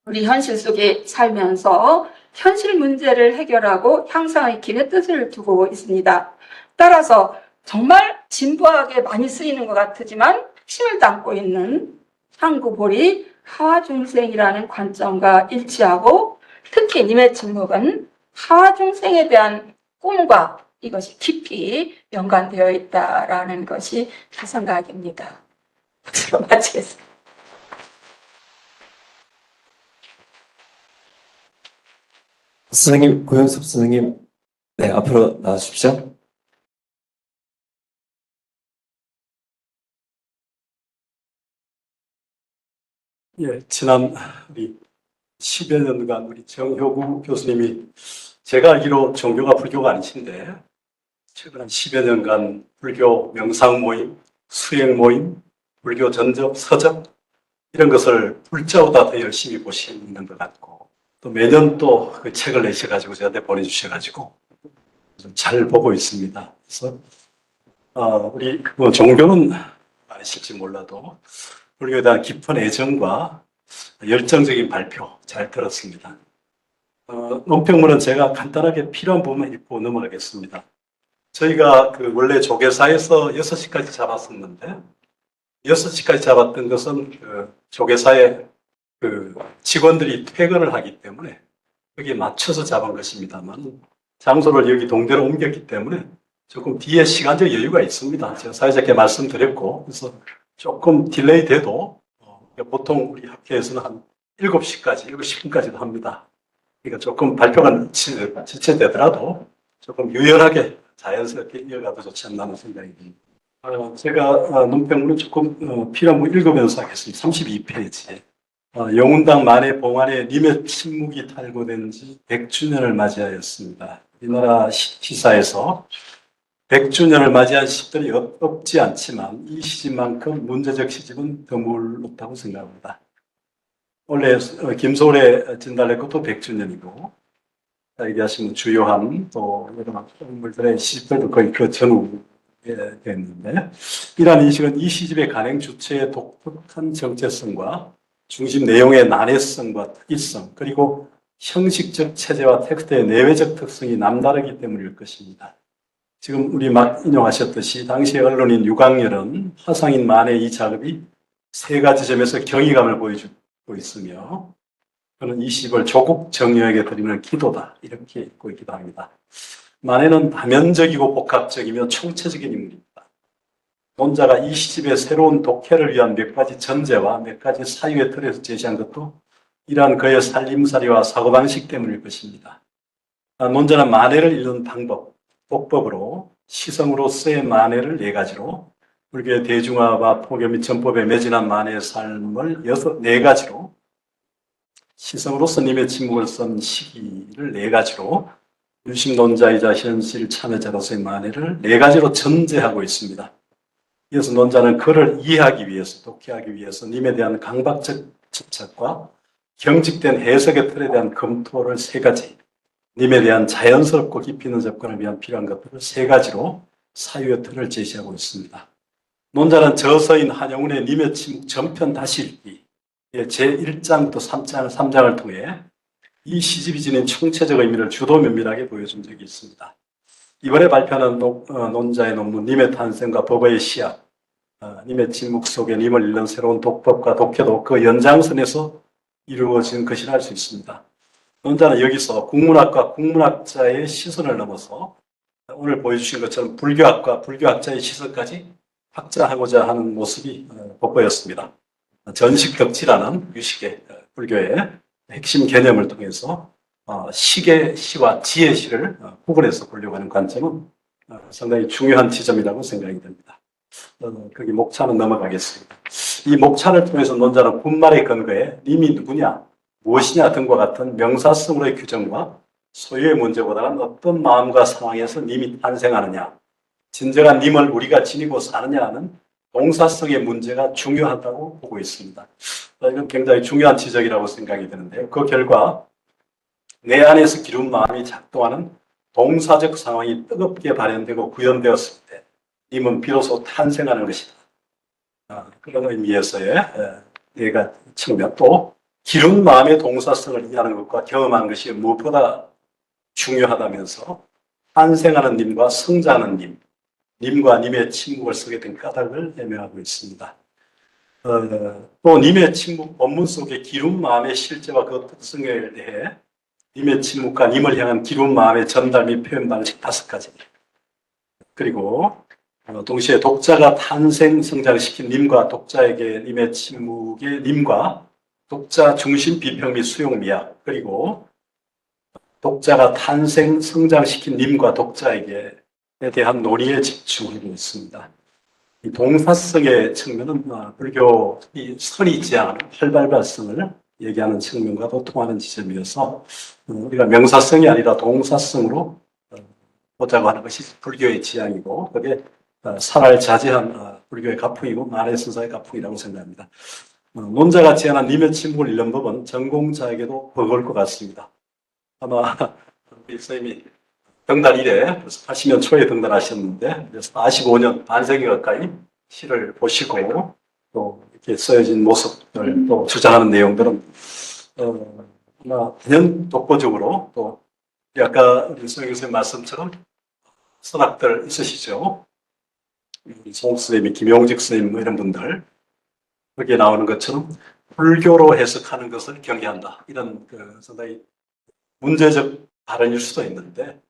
[SPEAKER 2] 우리 현실 속에 살면서 현실 문제를 해결하고 향상의 길에 뜻을 두고 있습니다. 따라서 정말 진부하게 많이 쓰이는 것 같지만 핵심을 담고 있는 상구볼이 하중생이라는 관점과 일치하고 특히 님의 침묵은 하중생에 대한 꿈과 이것이 깊이 연관되어 있다라는 것이 제 생각입니다. 마치겠습니다.
[SPEAKER 1] 선생님, 고영섭 선생님, 네, 앞으로 나와주십시오.
[SPEAKER 3] 예, 지난 우리 10여 년간 우리 정효구 교수님이 제가 알기로 종교가 불교가 아니신데 최근 한 10여 년간 불교 명상 모임, 수행 모임, 불교 전적, 서적 이런 것을 불자보다 더 열심히 보시는 것 같고 또 매년 또 그 책을 내셔가지고 저한테 보내주셔가지고 좀 잘 보고 있습니다. 그래서 우리 뭐 종교는 아니실지 몰라도 불교에 대한 깊은 애정과 열정적인 발표 잘 들었습니다. 논평문은 제가 간단하게 필요한 부분만 읽고 넘어가겠습니다. 저희가 그 원래 조계사에서 6시까지 잡았었는데 6시까지 잡았던 것은 그 조계사의 그 직원들이 퇴근을 하기 때문에 여기에 맞춰서 잡은 것입니다만 장소를 여기 동대로 옮겼기 때문에 조금 뒤에 시간적 여유가 있습니다. 제가 사회자께 말씀드렸고 그래서 조금 딜레이 돼도 보통 우리 학회에서는 한 7시까지, 7시 10분까지도 합니다. 그러니까 조금 발표가 지체되더라도 조금 유연하게 자연스럽게 이어가도 좋지 않나 생각이 듭니다. 제가 논평문을 조금 필요한 부분 읽으면서 하겠습니다. 32페이지에 영운당 만해 봉안에 님의 침묵이 탈고된 지 100주년을 맞이하였습니다. 이 나라 시사에서 100주년을 맞이한 시들이 없지 않지만 이 시집만큼 문제적 시집은 드물었다고 생각합니다. 원래 김소월의 진달래꽃도 100주년이고 얘기하시면 주요한 또 여러 인물들의 시집들도 거의 그 전후에 됐는데 이러한 인식은 이 시집의 간행 주체의 독특한 정체성과 중심 내용의 난해성과 특이성 그리고 형식적 체제와 텍스트의 내외적 특성이 남다르기 때문일 것입니다. 지금 우리 막 인용하셨듯이 당시 언론인 유광열은 화상인 만의 이 작업이 세 가지 점에서 경이감을 보여주고 있으며 그는 이 시집을 조국 정여에게 드리는 기도다 이렇게 읽고 있기도 합니다. 만해는 다면적이고 복합적이며 총체적인 인물입니다. 논자가 이 시집의 새로운 독해를 위한 몇 가지 전제와 몇 가지 사유의 틀에서 제시한 것도 이러한 그의 살림살이와 사고방식 때문일 것입니다. 논자는 만해를 읽는 방법, 독법으로 시성으로서의 만해를 4가지로 불교의 대중화와 포교 및 전법에 매진한 만해의 삶을 4가지로 시성으로서 님의 침묵을 쓴 시기를 4가지로 유심논자이자 현실 참여자로서의 만해를 4가지로 전제하고 있습니다. 이어서 논자는 그를 이해하기 위해서, 독해하기 위해서 님에 대한 강박적 집착과 경직된 해석의 틀에 대한 검토를 3가지, 님에 대한 자연스럽고 깊이 있는 접근을 위한 필요한 것들을 3가지로 사유의 틀을 제시하고 있습니다. 논자는 저서인 한영운의 님의 침묵 전편 다시 읽기 제1장부터 3장을 통해 이 시집이 지닌 총체적 의미를 주도 면밀하게 보여준 적이 있습니다. 이번에 발표하는 논자의 논문 님의 탄생과 법의 시약, 님의 침묵 속에 님을 읽는 새로운 독법과 독해도 그 연장선에서 이루어진 것이라 할 수 있습니다. 논자는 여기서 국문학과 국문학자의 시선을 넘어서 오늘 보여주신 것처럼 불교학과 불교학자의 시선까지 확장하고자 하는 모습이 돋보였습니다. 전식덕지라는 유식의 불교의 핵심 개념을 통해서 식의 시와 지의 시를 구분해서 보려고 하는 관점은 상당히 중요한 지점이라고 생각이 됩니다. 거기 목차는 넘어가겠습니다. 이 목차를 통해서 논자는 군말의 근거에 님이 누구냐, 무엇이냐 등과 같은 명사성으로의 규정과 소유의 문제보다는 어떤 마음과 상황에서 님이 탄생하느냐, 진정한 님을 우리가 지니고 사느냐 하는 동사성의 문제가 중요하다고 보고 있습니다. 이건 굉장히 중요한 지적이라고 생각이 드는데요. 그 결과 내 안에서 기룬 마음이 작동하는 동사적 상황이 뜨겁게 발현되고 구현되었을 때 님은 비로소 탄생하는 것이다. 그런 의미에서의 내가 측면 또 기룬 마음의 동사성을 이해하는 것과 경험하는 것이 무엇보다 중요하다면서 탄생하는 님과 성장하는 님, 님과 님의 침묵을 쓰게 된 까닭을 해명하고 있습니다. 또 님의 침묵 본문 속의 기룬 마음의 실제와 그 특성에 대해 님의 침묵과 님을 향한 기룬 마음의 전달 및 표현 방식 5가지 그리고 동시에 독자가 탄생 성장시킨 님과 독자에게 님의 침묵의 님과 독자 중심 비평 및 수용 미학 그리고 독자가 탄생 성장시킨 님과 독자에게 대한 논의에 집중하고 있습니다. 이 동사성의 측면은 불교 이 선이 지향하는 활발발성을 얘기하는 측면과도 통하는 지점이어서 우리가 명사성이 아니라 동사성으로 보자고 하는 것이 불교의 지향이고 그게 살할 자제한 불교의 가풍이고 만해 선사의 가풍이라고 생각합니다. 논자가 제안한 님의 침묵을 잃는 법은 전공자에게도 버거울 것 같습니다. 아마 우리 선생님이 등단 이래 80년 초에 등단하셨는데 그래서 45년 반세기 가까이 시를 보시고 또 이렇게 써여진 모습을 또 주장하는 내용들은 아마 단연 독보적으로 또 아까 우리 소영 선생님 말씀처럼 선학들 있으시죠? 송옥 선생님, 김용직 선생님 뭐 이런 분들 거기에 나오는 것처럼 불교로 해석하는 것을 경계한다. 이런 상당히 문제적 발언일 수도 있는데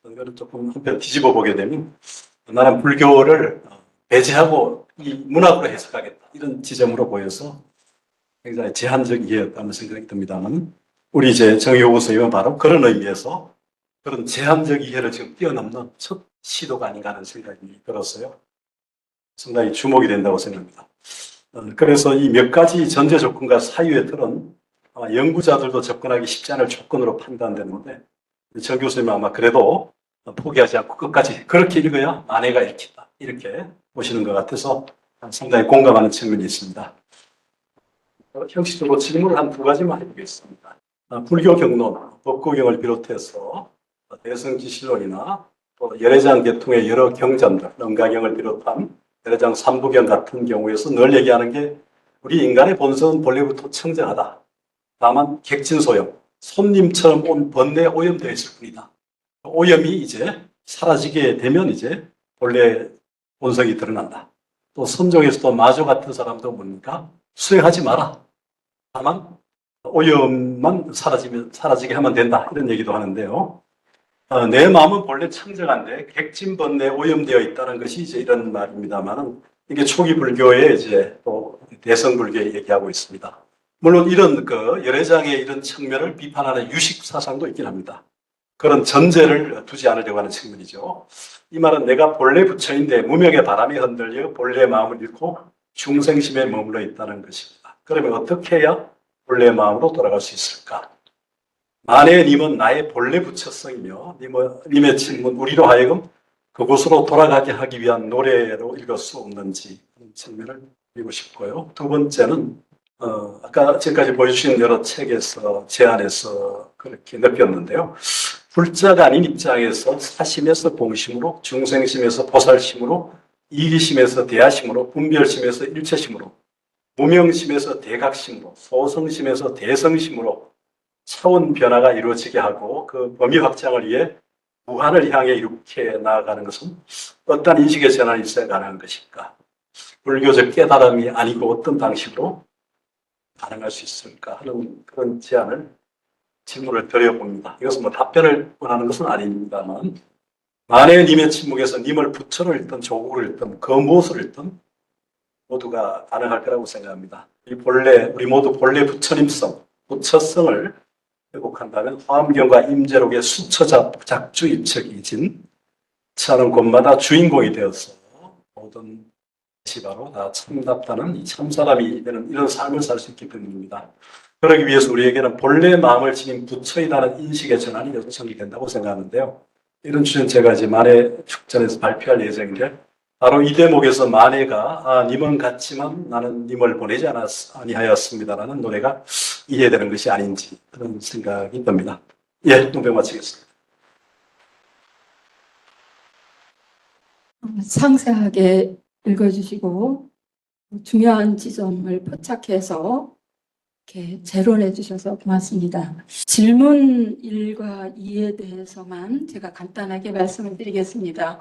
[SPEAKER 3] 이거는 조금 한편 뒤집어 보게 되면 나는 불교를 배제하고 이 문학으로 해석하겠다. 이런 지점으로 보여서 굉장히 제한적 이해였다는 생각이 듭니다만 우리 이제 정효구 선생님은 바로 그런 의미에서 그런 제한적 이해를 지금 뛰어넘는 첫 시도가 아닌가 하는 생각이 들었어요. 상당히 주목이 된다고 생각합니다. 그래서 이 몇 가지 전제 조건과 사유의 틀은 연구자들도 접근하기 쉽지 않을 조건으로 판단되는데 정 교수님은 아마 그래도 포기하지 않고 끝까지 그렇게 읽어야 만해가 읽힌다. 이렇게 보시는 것 같아서 상당히 공감하는 측면이 있습니다. 형식적으로 질문을 한 두 가지만 해보겠습니다. 불교 경론, 법구경을 비롯해서 대승지실론이나 또 열애장 계통의 여러 경전들, 영가경을 비롯한 열애장 삼부경 같은 경우에서 늘 얘기하는 게 우리 인간의 본성은 본래부터 청정하다. 다만 객진소용, 손님처럼 온 번뇌에 오염되어 있을 뿐이다. 오염이 이제 사라지게 되면 이제 본래 본성이 드러난다. 또 선종에서도 마조 같은 사람도 뭡니까? 수행하지 마라. 다만 오염만 사라지게 하면 된다. 이런 얘기도 하는데요. 내 마음은 본래 청정한데 객진번뇌에 오염되어 있다는 것이 이제 이런 말입니다만은 이게 초기 불교의 이제 또 대성 불교에 얘기하고 있습니다. 물론 이런 열애장의 이런 측면을 비판하는 유식 사상도 있긴 합니다. 그런 전제를 두지 않으려고 하는 측면이죠. 이 말은 내가 본래 부처인데 무명의 바람이 흔들려 본래 마음을 잃고 중생심에 머물러 있다는 것입니다. 그러면 어떻게 해야 본래 마음으로 돌아갈 수 있을까? 만에 님은 나의 본래 부처성이며 님의 친문 우리로 하여금 그곳으로 돌아가게 하기 위한 노래로 읽을 수 없는지 그런 측면을 드리고 싶고요. 두 번째는 아까 지금까지 보여주신 여러 책에서 제안에서 그렇게 느꼈는데요. 불자가 아닌 입장에서 사심에서 공심으로 중생심에서 보살심으로 이기심에서 대하심으로 분별심에서 일체심으로 무명심에서 대각심으로 소성심에서 대성심으로 차원 변화가 이루어지게 하고 그 범위 확장을 위해 무한을 향해 이렇게 나아가는 것은 어떤 인식의 전환이 있어야 가능한 것일까? 불교적 깨달음이 아니고 어떤 방식으로 가능할 수 있을까 하는 그런 질문을 드려봅니다. 이것은 뭐 답변을 원하는 것은 아닙니다만 만에 님의 침묵에서 님을 부처로 읽든 조국을 읽든 그 무엇을 읽든 모두가 가능할 거라고 생각합니다. 우리 모두 본래 부처님성, 부처성을 회복한다면 화엄경과 임재록의 수처작주 입척이진 차는 곳마다 주인공이 되어서 모든 것이 바로 다 참답다는 이 참사람이 되는 이런 삶을 살 수 있기 때문입니다. 그러기 위해서 우리에게는 본래 마음을 지닌 부처이라는 인식의 전환이 요청이 된다고 생각하는데요. 이런 주제는 제가 이제 만해 축전에서 발표할 예정인데 바로 이 대목에서 만해가 님은 같지만 나는 님을 보내지 아니하였습니다라는 노래가 이해되는 것이 아닌지 그런 생각이 듭니다. 예, 논평 마치겠습니다.
[SPEAKER 2] 상세하게 읽어주시고 중요한 지점을 포착해서 이렇게 재론해 주셔서 고맙습니다. 질문 1과 2에 대해서만 제가 간단하게 말씀을 드리겠습니다.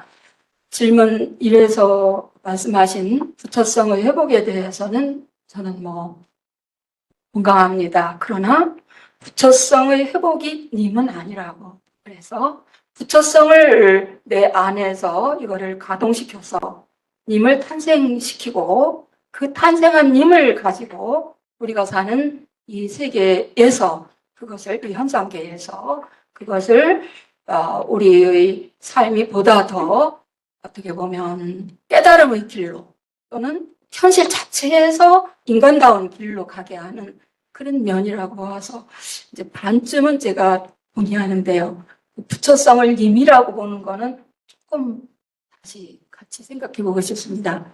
[SPEAKER 2] 질문 1에서 말씀하신 부처성의 회복에 대해서는 저는 공감합니다. 그러나 부처성의 회복이 님은 아니라고. 그래서 부처성을 내 안에서 이거를 가동시켜서 님을 탄생시키고 그 탄생한 님을 가지고 우리가 사는 이 세계에서 그것을 그 현상계에서 그것을 우리의 삶이 보다 더 어떻게 보면 깨달음의 길로 또는 현실 자체에서 인간다운 길로 가게 하는 그런 면이라고 봐서 이제 반쯤은 제가 동의하는데요. 부처성을 임의라고 보는 거는 조금 다시 같이 생각해 보고 싶습니다.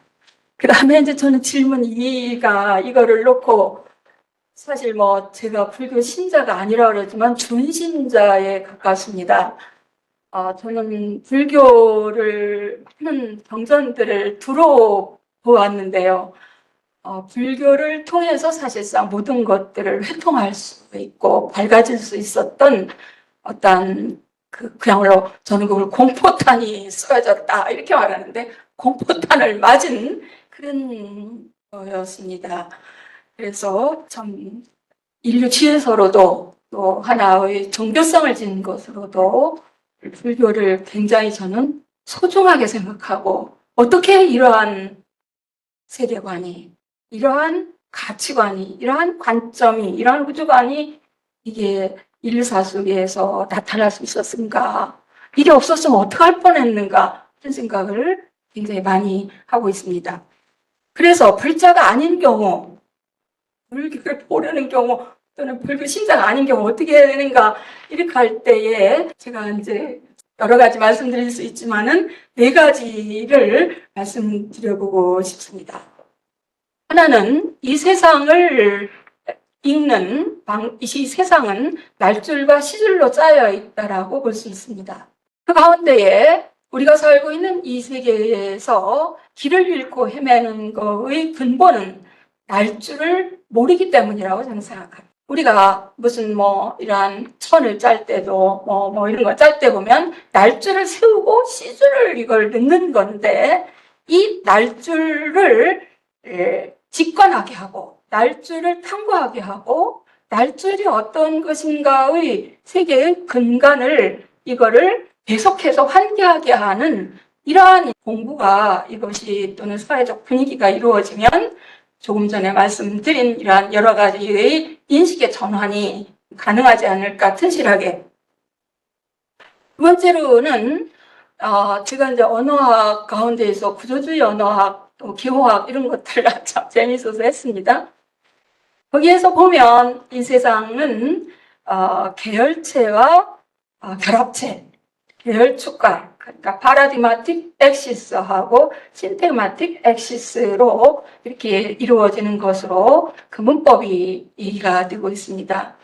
[SPEAKER 2] 그 다음에 이제 저는 질문 2가 이거를 놓고 사실 뭐 제가 불교 신자가 아니라 그러지만 준신자에 가깝습니다. 저는 불교를 많은 경전들을 두루 보았는데요. 불교를 통해서 사실상 모든 것들을 회통할 수 있고 밝아질 수 있었던 어떤 그야말로 저는 그걸 공포탄이 쏘여졌다 이렇게 말하는데 공포탄을 맞은 그런 거였습니다. 그래서 참 인류 지혜서로도 또 하나의 종교성을 지닌 것으로도 불교를 굉장히 저는 소중하게 생각하고 어떻게 이러한 세계관이, 이러한 가치관이, 이러한 관점이, 이러한 우주관이 이게 인류사 속에서 나타날 수 있었는가? 이게 없었으면 어떡할 뻔했는가? 그런 생각을 굉장히 많이 하고 있습니다. 그래서 불자가 아닌 경우, 불교를 모르는 경우, 또는 불교 신자가 아닌 경우 어떻게 해야 되는가? 이렇게 할 때에 제가 이제 여러 가지 말씀드릴 수 있지만은 4가지를 말씀드려보고 싶습니다. 하나는 이 세상을 읽는 이 세상은 날줄과 시줄로 짜여 있다라고 볼 수 있습니다. 그 가운데에 우리가 살고 있는 이 세계에서 길을 잃고 헤매는 것의 근본은 날줄을 모르기 때문이라고 저는 생각합니다. 우리가 무슨 이러한 천을 짤 때도 이런 거 짤 때 보면 날줄을 세우고 시줄을 이걸 넣는 건데 이 날줄을 직관하게 하고 날줄을 탐구하게 하고 날줄이 어떤 것인가의 세계의 근간을 이거를 계속해서 환기하게 하는 이러한 공부가 이것이 또는 사회적 분위기가 이루어지면 조금 전에 말씀드린 이러한 여러 가지의 인식의 전환이 가능하지 않을까 튼실하게. 두 번째로는 제가 이제 언어학 가운데에서 구조주의 언어학 또 기호학 이런 것들 참 재미있어서 했습니다. 거기에서 보면 이 세상은 계열체와 결합체, 계열축과 그러니까 파라디마틱 엑시스하고 신테마틱 엑시스로 이렇게 이루어지는 것으로 그 문법이 얘기가 되고 있습니다.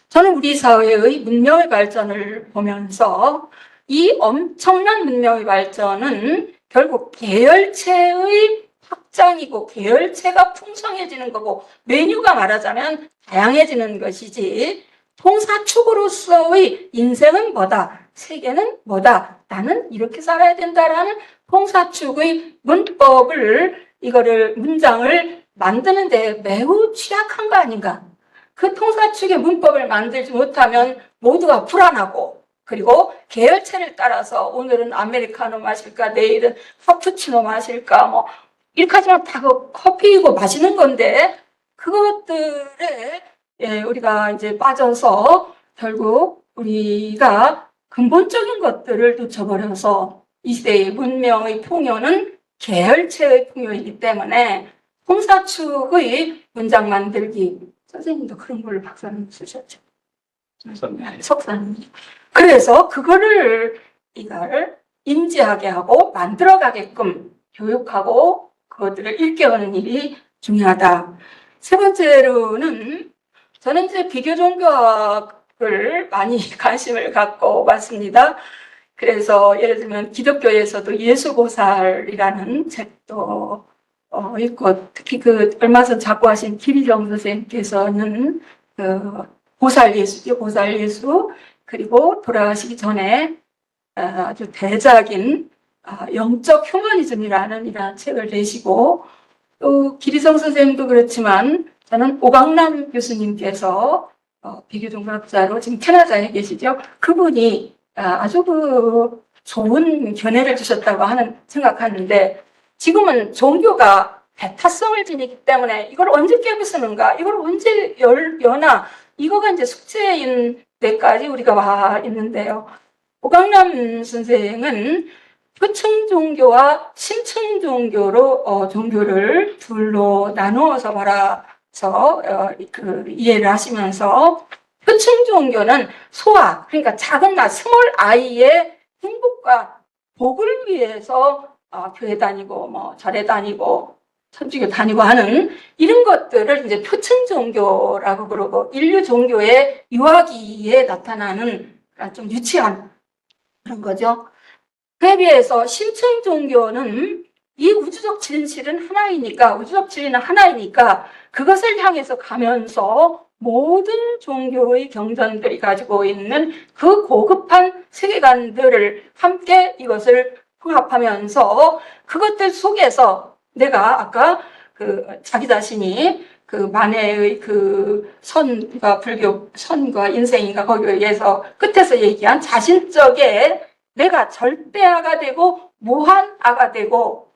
[SPEAKER 2] 저는 우리 사회의 문명의 발전을 보면서 이 엄청난 문명의 발전은 결국 계열체의 확장이고 계열체가 풍성해지는 거고 메뉴가 말하자면 다양해지는 것이지 통사축으로서의 인생은 뭐다, 세계는 뭐다, 나는 이렇게 살아야 된다라는 통사축의 문법을 이거를 문장을 만드는데 매우 취약한 거 아닌가. 그 통사축의 문법을 만들지 못하면 모두가 불안하고 그리고 계열체를 따라서 오늘은 아메리카노 마실까 내일은 카푸치노 마실까 이렇게 하지만 다 그 커피이고 마시는 건데 그것들에 우리가 이제 빠져서 결국 우리가 근본적인 것들을 놓쳐버려서 이 시대의 문명의 풍요는 계열체의 풍요이기 때문에 통사축의 문장 만들기 선생님도 그런 걸 박사님 쓰셨죠. 석사님. 그래서 그거를 이걸 인지하게 하고 만들어가게끔 교육하고 그것들을 일깨우는 일이 중요하다. 세 번째로는 저는 이제 비교 종교학을 많이 관심을 갖고 왔습니다. 그래서 예를 들면 기독교에서도 예수보살이라는 책도 있고 특히 얼마 전 작고하신 김희정 선생님께서는 보살 예수 그리고 돌아가시기 전에 아주 대작인 영적 휴머니즘이라는 이런 책을 내시고 또 기리성 선생님도 그렇지만 저는 오강남 교수님께서 비교종교학자로 지금 캐나다에 계시죠. 그분이 아주 좋은 견해를 주셨다고 생각하는데 지금은 종교가 배타성을 지니기 때문에 이걸 언제 깨부수는가, 이걸 언제 여나 이거가 이제 숙제인 데까지 우리가 와 있는데요. 오강남 선생은 표층 종교와 심층 종교로 종교를 둘로 나누어서 말아서 이해를 하시면서 표층 종교는 소아, 그러니까 작은 나 스몰 아이의 행복과 복을 위해서 교회 다니고 뭐 절에 다니고 천주교 다니고 하는 이런 것들을 이제 표층 종교라고 그러고, 인류 종교의 유아기에 나타나는 좀 유치한 그런 거죠. 그에 비해서 심층 종교는 이 우주적 진실은 하나이니까, 우주적 진리는 하나이니까 그것을 향해서 가면서 모든 종교의 경전들이 가지고 있는 그 고급한 세계관들을 함께 이것을 통합하면서 그것들 속에서 내가 아까 자기 자신이 만해의 선과 불교, 선과 인생인가 거기에 의해서 끝에서 얘기한 자신적에 내가 절대아가 되고 무한아가 되고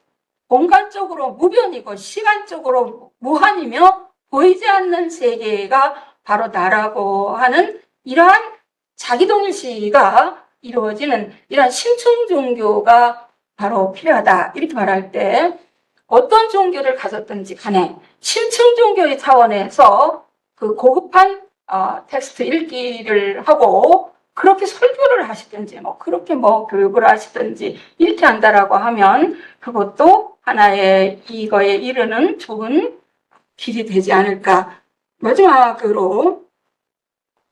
[SPEAKER 2] 공간적으로 무변이고 시간적으로 무한이며 보이지 않는 세계가 바로 나라고 하는 이러한 자기동일시가 이루어지는 이러한 심층 종교가 바로 필요하다, 이렇게 말할 때 어떤 종교를 가졌든지 간에 심층 종교의 차원에서 그 고급한 텍스트 읽기를 하고 그렇게 설교를 하시든지 그렇게 교육을 하시든지 이렇게 한다라고 하면 그것도 하나의 이거에 이르는 좋은 길이 되지 않을까. 마지막으로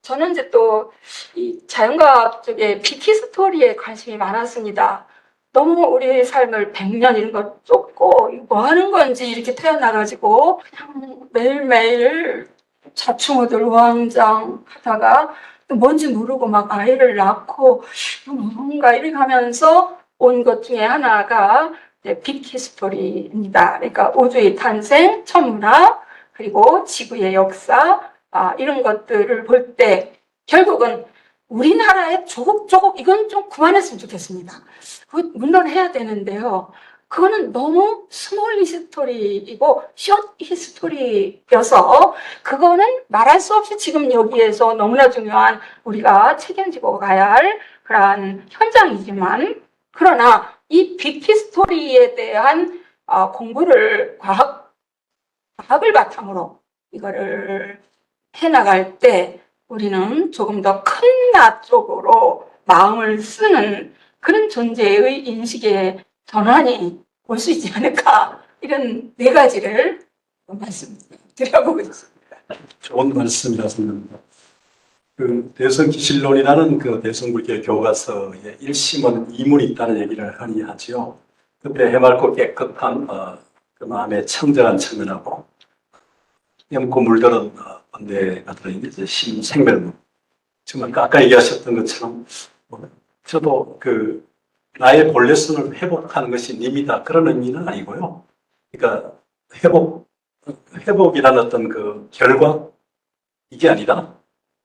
[SPEAKER 2] 저는 이제 또 이 자연과학 쪽에 비키 스토리에 관심이 많았습니다. 너무 우리 삶을 100년 이런 거 쫓고 뭐 하는 건지 이렇게 태어나가지고 그냥 매일매일 자충우들 우왕좌왕 하다가 또 뭔지 모르고 막 아이를 낳고 뭔가 이렇게 하면서 온 것 중에 하나가 빅 히스토리입니다. 그러니까 우주의 탄생, 천문학, 그리고 지구의 역사, 이런 것들을 볼 때 결국은 우리나라의 조국조국 이건 좀 그만했으면 좋겠습니다. 물론 해야 되는데요. 그거는 너무 스몰 히스토리이고 숏 히스토리여서 그거는 말할 수 없이 지금 여기에서 너무나 중요한 우리가 책임지고 가야 할 그러한 현장이지만, 그러나 이 빅 히스토리에 대한 공부를 과학을 바탕으로 이거를 해나갈 때 우리는 조금 더 큰 나 쪽으로 마음을 쓰는 그런 존재의 인식의 전환이 올 수 있지 않을까, 이런 4가지를 말씀드려보고 있습니다.
[SPEAKER 3] 좋은 말씀이었습니다. 대성기실론이라는 대성불교 교과서에 1심은 이문이 있다는 얘기를 흔히 하지요. 그때 해맑고 깨끗한 그 마음의 청정한 측면하고 염고 물들은 번뇌가 들어있는 이제 심생멸문. 정말 아까 얘기하셨던 것처럼 저도 나의 본래성을 회복하는 것이 님이다, 그런 의미는 아니고요. 그러니까 회복이라는 어떤 결과, 이게 아니라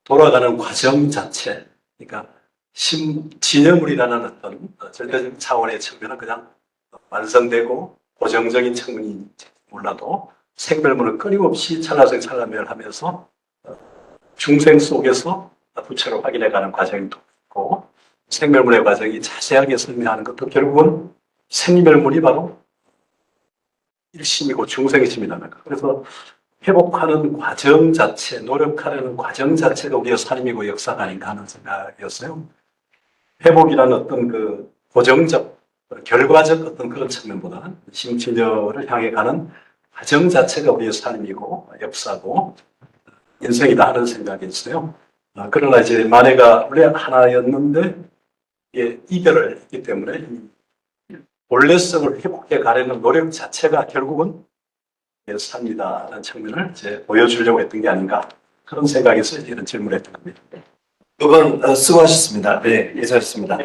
[SPEAKER 3] 돌아가는 과정 자체. 그러니까 진여물이라는 어떤 절대적 차원의 측면은 그냥 완성되고 고정적인 측면이 몰라도 생멸문을 끊임없이 찰나생 찰나멸하면서 중생 속에서 부처로 확인해가는 과정이 있고, 생멸문의 과정이 자세하게 설명하는 것도 결국은 생멸문이 바로 일심이고 중생심이라는 것. 그래서 회복하는 과정 자체, 노력하려는 과정 자체가 우리의 삶이고 역사가 아닌가 하는 생각이었어요. 회복이라는 어떤 고정적, 결과적 어떤 그런 측면보다는 심진여를 향해 가는 과정 자체가 우리의 삶이고 역사고 인생이다 하는 생각이 있어요. 그러나 이제 만해가 원래 하나였는데 이별을 했기 때문에 본래성을 회복해 가려는 노력 자체가 결국은 삶이다라는 측면을 이제 보여주려고 했던 게 아닌가, 그런 생각에서 이런 질문을 했던 겁니다.
[SPEAKER 1] 두 분 수고하셨습니다. 네, 예사였습니다.